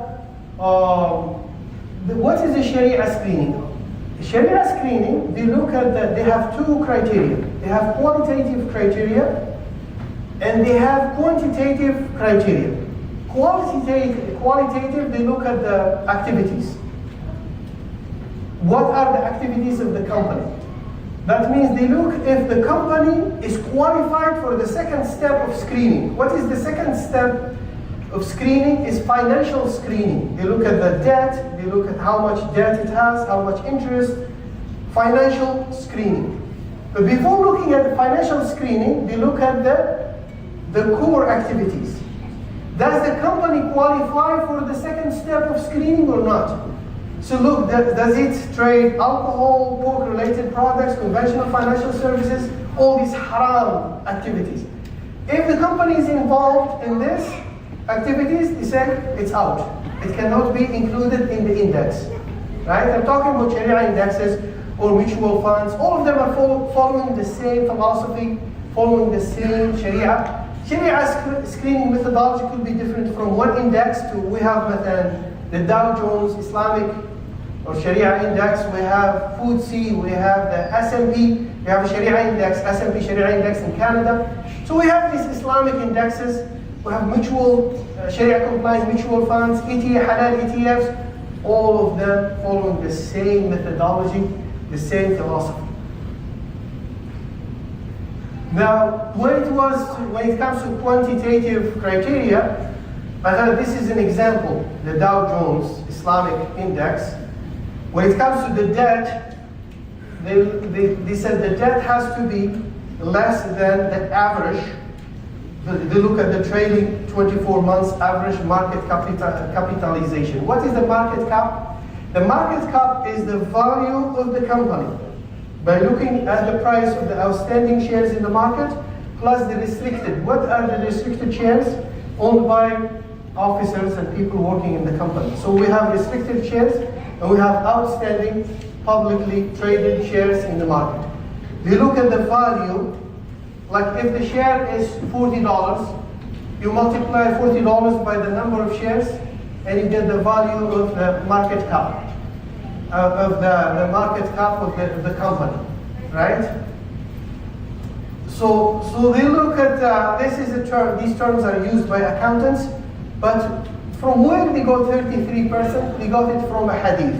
what is the Sharia screening? Sharia screening, they look at they have two criteria. They have qualitative criteria and they have quantitative criteria. Qualitative, they look at the activities. What are the activities of the company? That means they look if the company is qualified for the second step of screening. What is the second step of screening? Is financial screening. They look at the debt, they look at how much debt it has, how much interest, financial screening. But before looking at the financial screening, they look at the core activities. Does the company qualify for the second step of screening or not? So look, does it trade alcohol, pork-related products, conventional financial services, all these haram activities? If the company is involved in these activities, they say it's out. It cannot be included in the index. Right? I'm talking about Sharia indexes or mutual funds. All of them are following the same philosophy, following the same Sharia. Sharia screening methodology could be different from one index to, we have the Dow Jones Islamic or Sharia index, we have FTSE, we have the S&P, we have a Sharia index, S&P Sharia index in Canada. So we have these Islamic indexes, we have mutual, Sharia compliant mutual funds, Halal ETFs, all of them following the same methodology, the same philosophy. Now, when it comes to quantitative criteria, this is an example, the Dow Jones Islamic Index. When it comes to the debt, they said the debt has to be less than the average. They look at the trailing 24 months average market capitalization. What is the market cap? The market cap is the value of the company by looking at the price of the outstanding shares in the market plus the restricted. What are the restricted shares? Owned by officers and people working in the company. So we have restricted shares and we have outstanding publicly traded shares in the market. They look at the value, like if the share is $40, you multiply $40 by the number of shares and you get the value of the market cap. Of the market cap of the company, right? So they look at, this is a term, these terms are used by accountants, but from where they got 33%? They got it from a hadith.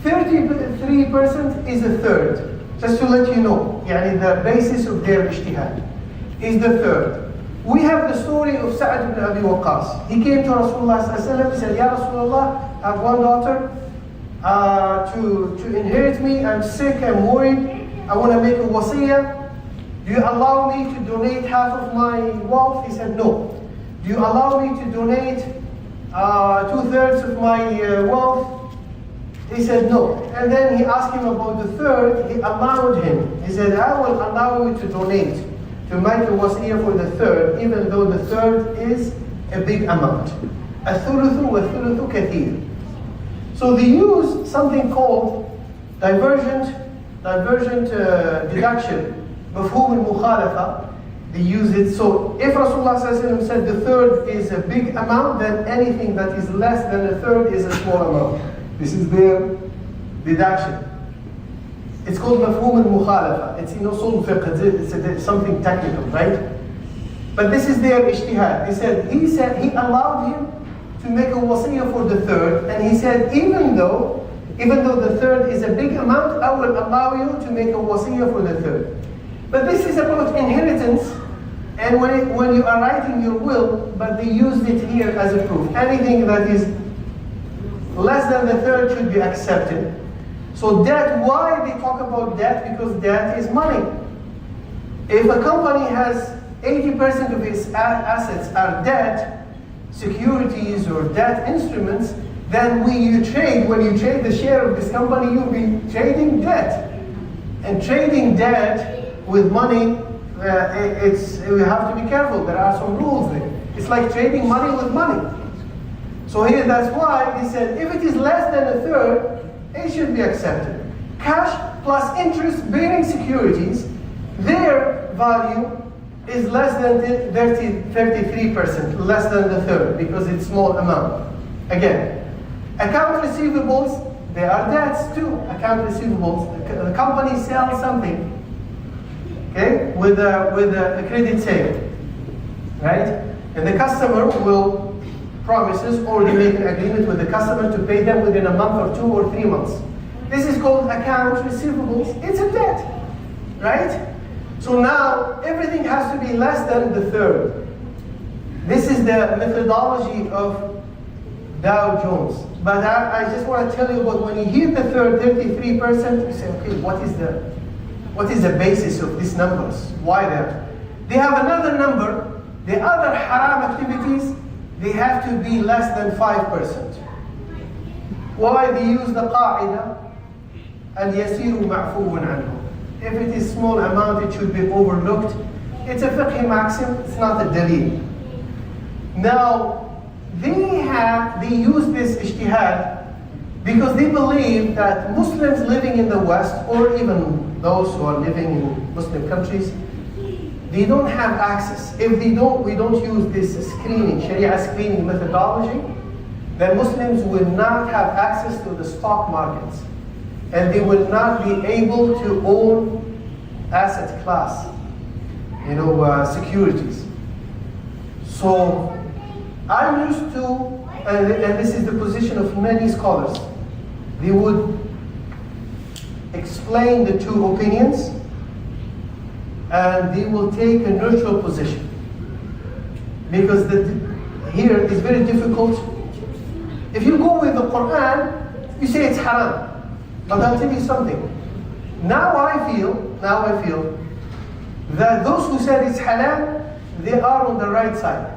33% is a third. Just to let you know, the basis of their ijtihad is the third. We have the story of Sa'ad ibn Abi Waqqas. He came to Rasulullah ﷺ, he said, Ya Rasulullah, I have one daughter, to inherit me, I'm sick, I'm worried, I want to make a wasiyah. Do you allow me to donate half of my wealth? He said, no. Do you allow me to donate 2/3 of my wealth? He said, no. And then he asked him about the third, he allowed him. He said, I will allow you to donate, to make a wasiyah for the third, even though the third is a big amount. الثلث والثلث كثير. So they use something called divergent deduction, مفهوم المخالفة. They use it. So if Rasulullah ﷺ said the third is a big amount, then anything that is less than a third is a small amount. This is their deduction. It's called مفهوم المخالفة. It's in usul fiqh. It's something technical, right? But this is their ijtihad. He said he allowed him to make a wasiyah for the third, and he said even though Even though the third is a big amount, I will allow you to make a wasiyah for the third. But this is about inheritance, and when you are writing your will, but they used it here as a proof. Anything that is less than the third should be accepted. So debt, why they talk about debt? Because debt is money. If a company has 80% of its assets are debt, securities or debt instruments, then when you trade the share of this company, you'll be trading debt. And trading debt with money, we have to be careful. There are some rules there. It's like trading money with money. So here, that's why they said, if it is less than a third, it should be accepted. Cash plus interest-bearing securities, their value is less than 33%, less than the third, because it's small amount. Again, account receivables, they are debts too. Account receivables, the company sells something, okay, with a credit sale, right? And the customer will promises, or they make an agreement with the customer to pay them within a month or 2 or 3 months. This is called account receivables. It's a debt, right? So now everything has to be less than the third. This is the methodology of Dow Jones. But I just want to tell you about when you hear the third 33%, you say, okay, what is the basis of these numbers? Why that? They have another number. The other haram activities, they have to be less than 5%. Why they use the qaida? Al-yasiru ma'fuun anhu. If it is small amount, it should be overlooked. It's a fiqh maxim, it's not a dalil. Now, they use this ijtihad because they believe that Muslims living in the West, or even those who are living in Muslim countries, they don't have access. If we don't use this screening, Sharia screening methodology, then Muslims will not have access to the stock markets. And they will not be able to own asset class, securities. So I'm used to, and this is the position of many scholars, they would explain the two opinions, and they will take a neutral position. Because here it is very difficult. If you go with the Quran, you say it's haram. But I'll tell you something. Now I feel that those who said it's halal, they are on the right side.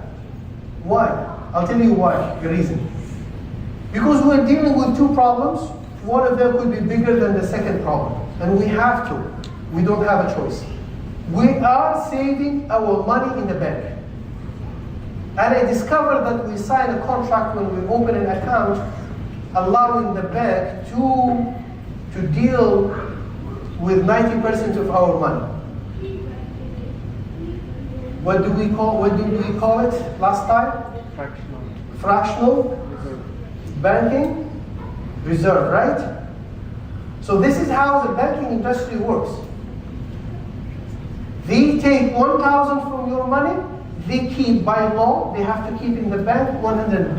Why? I'll tell you why, the reason. Because we're dealing with two problems. One of them could be bigger than the second problem. And we have to. We don't have a choice. We are saving our money in the bank. And I discovered that we sign a contract when we open an account allowing the bank to deal with 90% of our money. What did we call it last time? Fractional banking reserve, right? So this is how the banking industry works. They take 1,000 from your money, they keep, by law, they have to keep in the bank $100.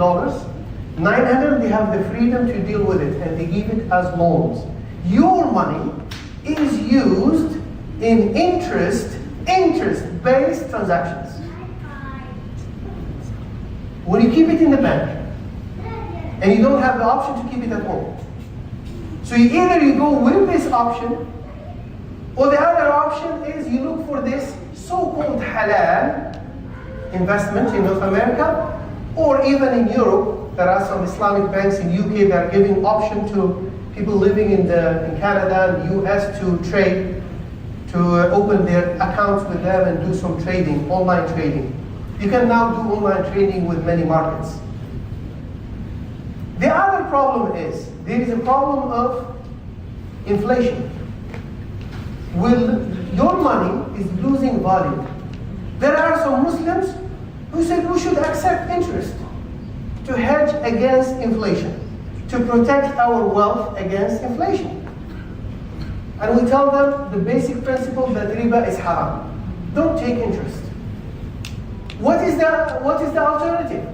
900, they have the freedom to deal with it, and they give it as loans. Your money is used in interest-based transactions. When you keep it in the bank, and you don't have the option to keep it at home. So either you go with this option, or the other option is you look for this so-called halal investment in North America, or even in Europe. There are some Islamic banks in UK that are giving option to people living in Canada and US to trade, to open their accounts with them and do some trading, online trading. You can now do online trading with many markets. The other problem is, there is a problem of inflation. Your money is losing value. There are some Muslims who said we should accept interest to hedge against inflation, to protect our wealth against inflation. And we tell them the basic principle that riba is haram. Don't take interest. What is the alternative?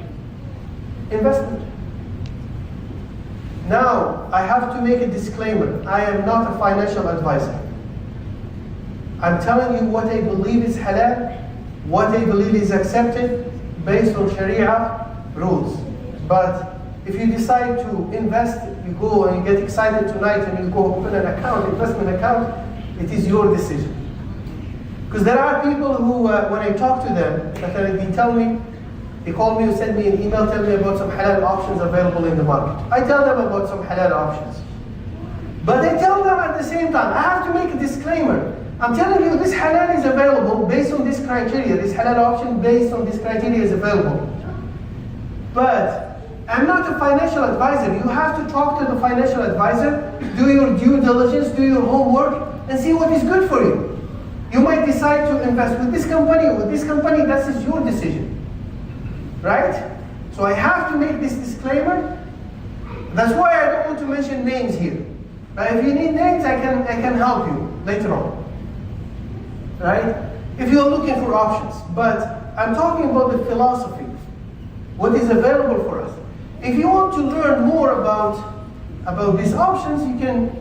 Investment. Now, I have to make a disclaimer. I am not a financial advisor. I'm telling you what I believe is halal, what I believe is accepted based on Sharia rules. But if you decide to invest, you go and you get excited tonight and you go open an account, investment account, it is your decision. Because there are people who, when I talk to them, they tell me, they call me or send me an email, tell me about some halal options available in the market. I tell them about some halal options. But I tell them at the same time, I have to make a disclaimer. I'm telling you this halal is available based on this criteria. This halal option based on this criteria is available. But I'm not a financial advisor. You have to talk to the financial advisor, do your due diligence, do your homework, and see what is good for you. You might decide to invest with this company or with this company, that is your decision. Right? So I have to make this disclaimer. That's why I don't want to mention names here. But if you need names, I can help you later on. Right? If you're looking for options. But I'm talking about the philosophy. What is available for us. If you want to learn more about these options, you can,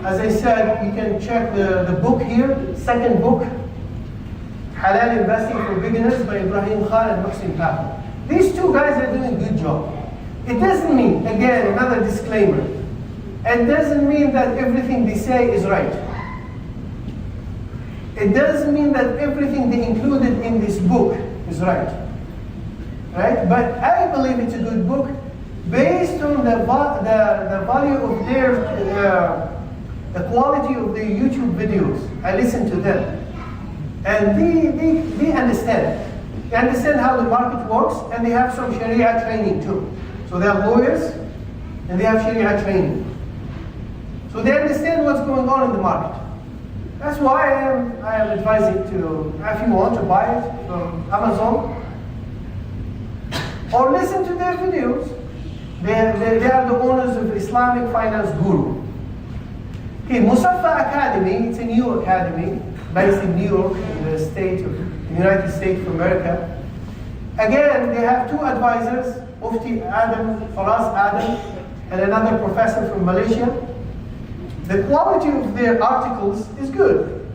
as I said, you can check the book here, second book, Halal Investing for Beginners by Ibrahim Khan and Hacene Chebbani. These two guys are doing a good job. It doesn't mean, again, another disclaimer, it doesn't mean that everything they say is right. It doesn't mean that everything they included in this book is right. Right? But I believe it's a good book based on the value of the quality of their YouTube videos. I listen to them. And they understand. They understand how the market works, and they have some Sharia training too. So they are lawyers, and they have Sharia training. So they understand what's going on in the market. That's why I am advising to, if you want to buy it from Amazon, or listen to their videos. They are the owners of Islamic Finance Guru. Okay, Musaffa Academy, it's a new academy based in New York, in the United States of America. Again, they have two advisors, Mufti Adam, Faraz Adam, and another professor from Malaysia. The quality of their articles is good.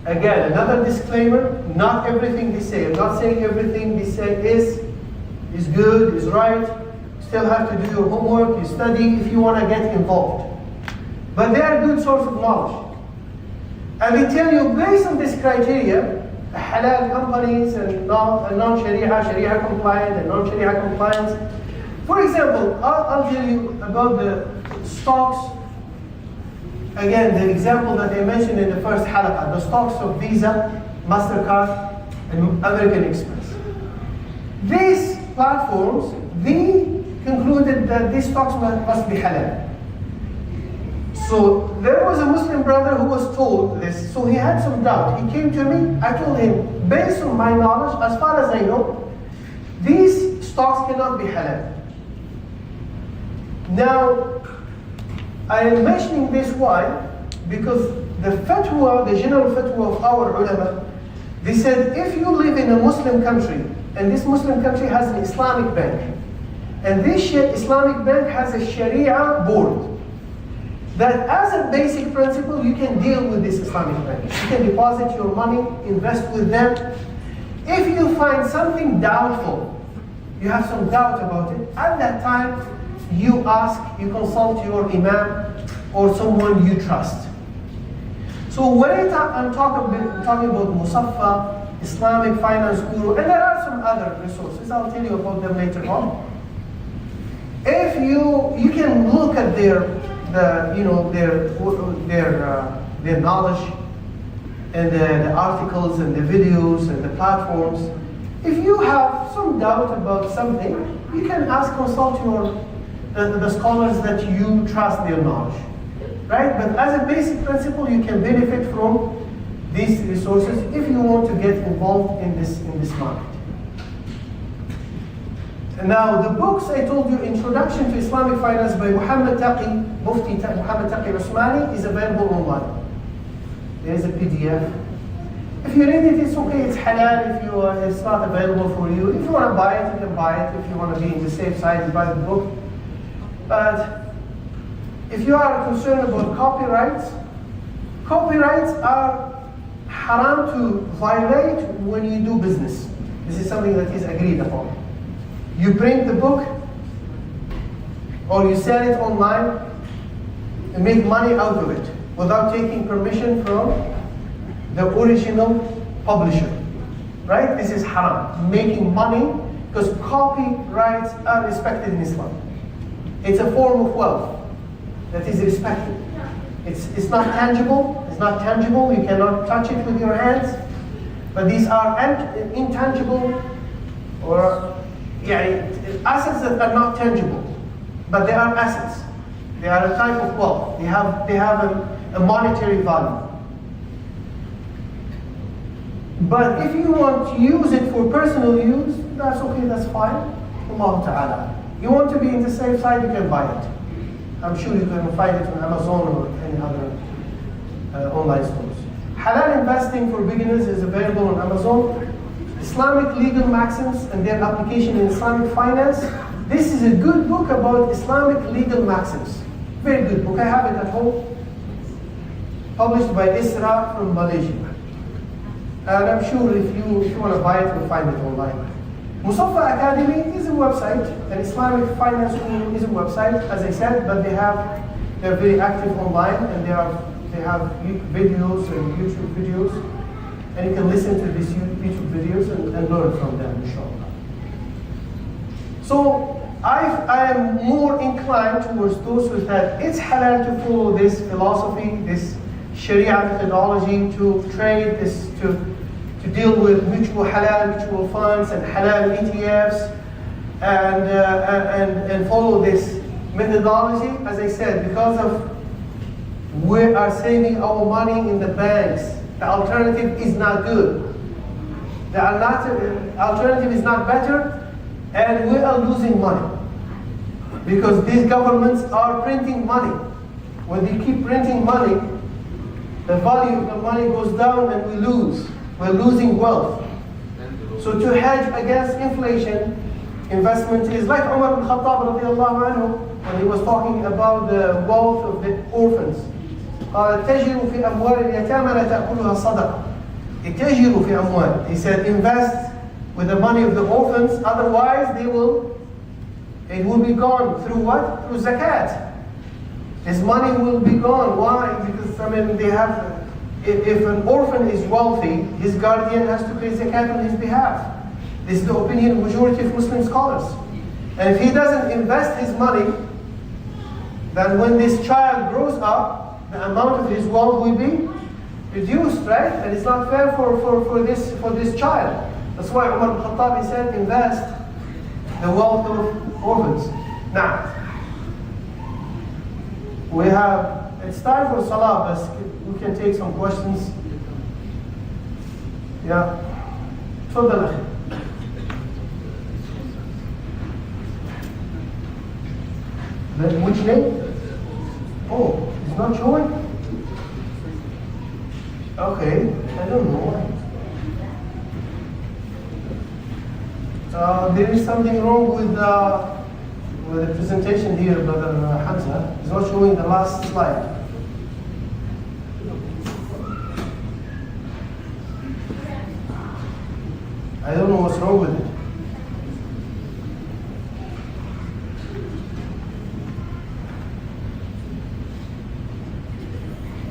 Again, another disclaimer, not everything they say. I'm not saying everything they say is good, is right. You still have to do your homework, you study if you want to get involved. But they are a good source of knowledge. And they tell you, based on this criteria, halal companies and non-Sharia, Sharia compliant and non-Sharia compliance. For example, I'll tell you about the stocks. Again, the example that I mentioned in the first halaqah, the stocks of Visa, MasterCard, and American Express. These platforms, they concluded that these stocks must be halal. So there was a Muslim brother who was told this, so he had some doubt. He came to me, I told him, based on my knowledge, as far as I know, these stocks cannot be halal. Now, I am mentioning this why? Because the fatwa, the general fatwa of our ulama, they said if you live in a Muslim country, and this Muslim country has an Islamic bank, and this Islamic bank has a Sharia board, that as a basic principle, you can deal with this Islamic bank. You can deposit your money, invest with them. If you find something doubtful, you have some doubt about it, at that time, you ask, you consult your imam or someone you trust. So when I'm talking about Musaffa, Islamic Finance Guru, and there are some other resources, I'll tell you about them later on. If you can look at their knowledge and the articles and the videos and the platforms. If you have some doubt about something, you can consult the scholars that you trust their knowledge, right? But as a basic principle, you can benefit from these resources if you want to get involved in this market. Now, the books I told you, Introduction to Islamic Finance by Muhammad Taqi, Mufti Muhammad Taqi Usmani, is available online. There is a PDF. If you read it, it's okay, it's halal. If it's not available for you, if you want to buy it, you can buy it. If you want to be in the safe side, you buy the book. But if you are concerned about copyrights, copyrights are haram to violate when you do business. This is something that is agreed upon. You print the book or you sell it online and make money out of it without taking permission from the original publisher. Right? This is haram. Making money, because copyrights are respected in Islam. It's a form of wealth that is respected. It's not tangible. It's not tangible. You cannot touch it with your hands. But these are intangible or assets that are not tangible, but they are assets. They are a type of wealth. They have a monetary value. But if you want to use it for personal use, that's okay, that's fine. Allah Ta'ala. You want to be in the safe side, you can buy it. I'm sure you can find it on Amazon or any other online stores. Halal investing for beginners is available on Amazon. Islamic legal maxims and their application in Islamic finance. This is a good book about Islamic legal maxims. Very good book. I have it at home. Published by Isra from Malaysia. And I'm sure if you want to buy it, you'll find it online. Musaffa Academy is a website. An Islamic finance school is a website, as I said, but they're very active online and they have videos and YouTube videos. And you can listen to these YouTube videos and learn from them, inshallah. So I am more inclined towards those who said it's halal to follow this philosophy, this Sharia methodology, to trade, to deal with halal mutual funds and halal ETFs, and follow this methodology. As I said, because of we are saving our money in the banks, the alternative is not good. The alternative is not better, and we are losing money because these governments are printing money. When they keep printing money, the value of the money goes down and we lose. We're losing wealth. So to hedge against inflation, investment is like Umar ibn Khattab radiallahu anhu when he was talking about the wealth of the orphans. قال تجروا في أموال اليتامى لا تأكلها صدقة. تجروا في أموال. He said invest with the money of the orphans, otherwise it will be gone through what? Through zakat. His money will be gone. Why? Because they have. If an orphan is wealthy, his guardian has to pay zakat on his behalf. This is the opinion of the majority of Muslim scholars. And if he doesn't invest his money, then when this child grows up, the amount of his wealth will be reduced, right? And it's not fair for this child. That's why Umar ibn Khattab said, invest the wealth of orphans. Now, it's time for Salah, but we can take some questions. Yeah. تفضل أخي. Which name? Oh, it's not showing? Okay, I don't know. There is something wrong with the presentation here, Brother Hamza. It's not showing the last slide. I don't know what's wrong with it.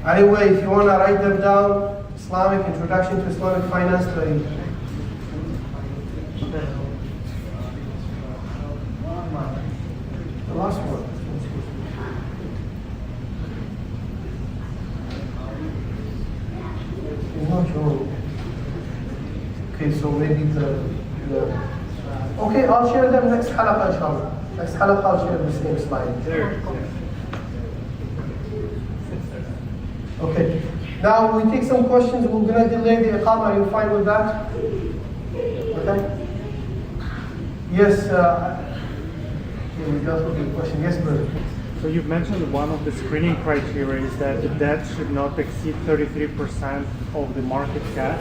Anyway, if you want to write them down, Islamic Introduction to Islamic Finance by the last one. It's not showing. Okay, so maybe the okay, I'll share them next halaqah, inshallah. Next halaqah, I'll share the same slide. There. Okay, now we take some questions. We're going to delay the iqamah. Are you fine with that? Okay. Yes, here we go for the question. Yes, brother. So you've mentioned one of the screening criteria is that the debt should not exceed 33% of the market cap.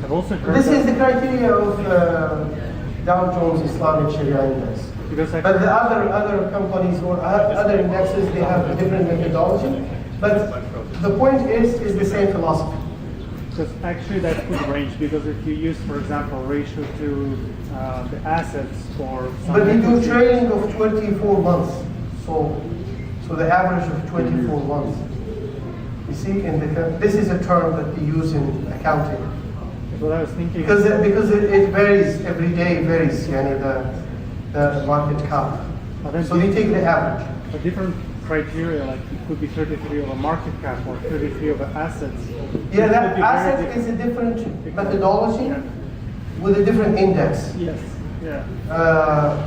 I've also heard This is the criteria of Dow Jones Islamic Sharia Index. Because But the other companies or other indexes, they have a different methodology. But the point is the same philosophy. Because actually that could range, because if you use, for example, ratio to the assets or some But we do equity- training of 24 months. So the average of 24 months. You see, this is a term that we use in accounting. What I was thinking. Because it varies, every day varies, the market cap. But then So they take the average. a different criteria, like it could be 33 of a market cap or 33 of assets. Yeah, It that could be very asset different. is a different methodology Yeah. with a different index. Yes, yeah.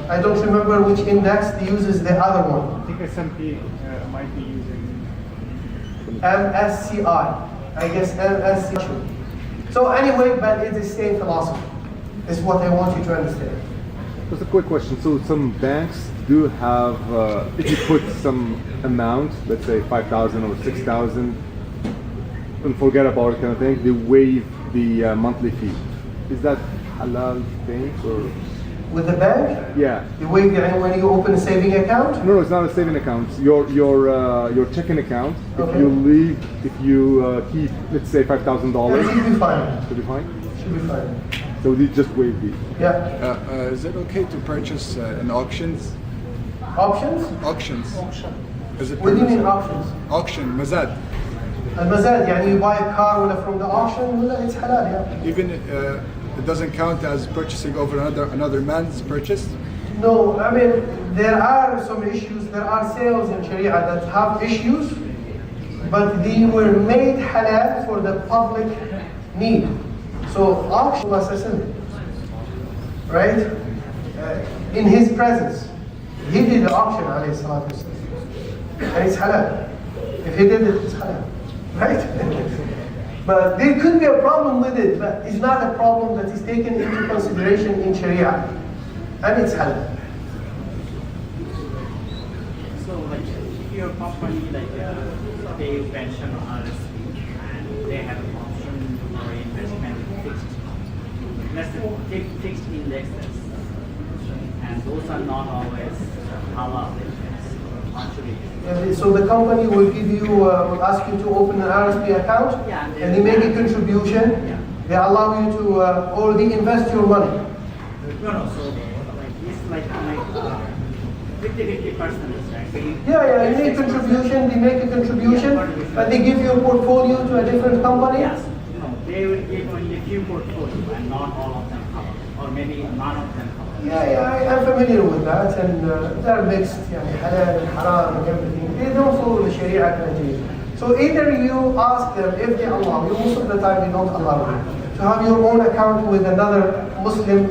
I don't remember which index uses the other one. I think S&P might be using. MSCI. I guess MSCI. So anyway, but it's the same philosophy. This is what I want you to understand. Just a quick question. So some banks do have, if you put some amount, let's say 5,000 or 6,000, and forget about it kind of thing, they waive the monthly fee. Is that halal thing or? With the bank, Yeah. the way when you open a saving account, No, it's not a saving account. Your checking account. Okay. If you keep, let's say $5,000, it should be fine. should be fine. Should be fine. So they just waive the. Yeah. Is it okay to purchase in auctions? Options? Auctions. Is it What do you mean permissible? options? Auction, mazad. المزاد يعني you buy a car from the auction ولا it's halal, yeah. Even it doesn't count as purchasing over another man's purchase. No, I mean there are some issues. There are sales in Sharia that have issues, but they were made halal for the public need. So auction, right? In his presence, he did the auction, alayhi salatu wasalam, and it's halal. If he did it, it's halal, right? But there could be a problem with it, but it's not a problem that is taken into consideration in Sharia, and it's halal. So, like, if your company, they pension or RSP, and they have an option for investment fixed, let's say fixed indexes, and those are not always halal indexes, actually. So the company will give you, will ask you to open an RSP account, Yeah, and they make a contribution. Yeah. They allow you to, or they invest your money. No, so it's like 50-50%, right? So Yeah, you make contribution, they make a contribution, but they give you a portfolio to a different company. Yes, no, they will give only few portfolio and not all of them halal, or maybe none of them halal. Yeah, I'm familiar with that, and they're mixed, halal and haram and everything. They don't follow the Sharia criteria. So either you ask them if they allow you, most of the time they don't allow you, to have your own account with another Muslim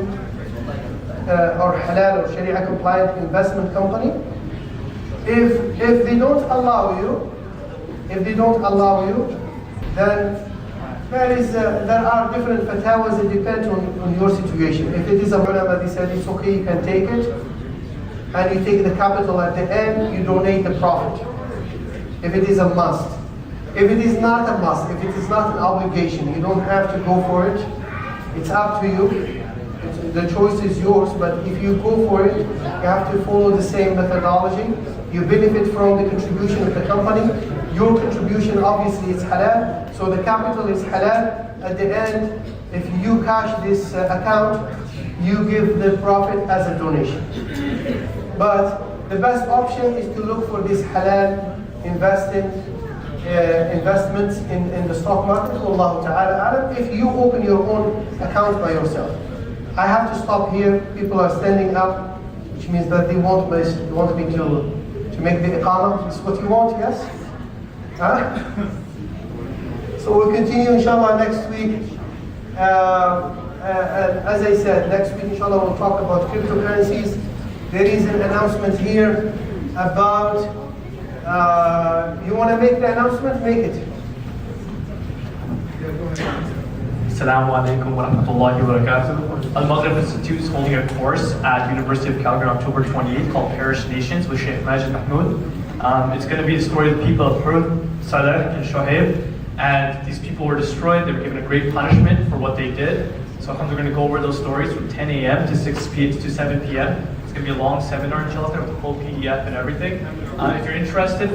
or halal or Sharia compliant investment company. If they don't allow you, then there are different fatwas that depend on your situation. If it is a ulama, they said it's okay, you can take it, and you take the capital at the end, you donate the profit. If it is a must. If it is not a must, if it is not an obligation, you don't have to go for it. It's up to you. The choice is yours, but if you go for it, you have to follow the same methodology. You benefit from the contribution of the company. Your contribution obviously is halal, so the capital is halal. At the end, if you cash this account, you give the profit as a donation. But the best option is to look for this halal investments in the stock market. Wallahu ta'ala alam. If you open your own account by yourself. I have to stop here. People are standing up, which means that they want me to make the iqamah. This is what you want, yes? Huh? So we'll continue inshallah next week. As I said, next week inshallah we'll talk about cryptocurrencies. There is an announcement here about, you want to make the announcement? Make it. Assalamu alaikum wa rahmatullahi wa barakatuh. Al-Maghrib Institute is holding a course at University of Calgary on October 28th called Parish Nations with Sheikh Majid Mahmoud. It's going to be the story of the people of Hud, Saleh, and Shoaib. And these people were destroyed. They were given a great punishment for what they did. So we're going to go over those stories from 10 a.m. to 7 p.m. It's going to be a long seminar, inshallah, with a full PDF and everything. If you're interested,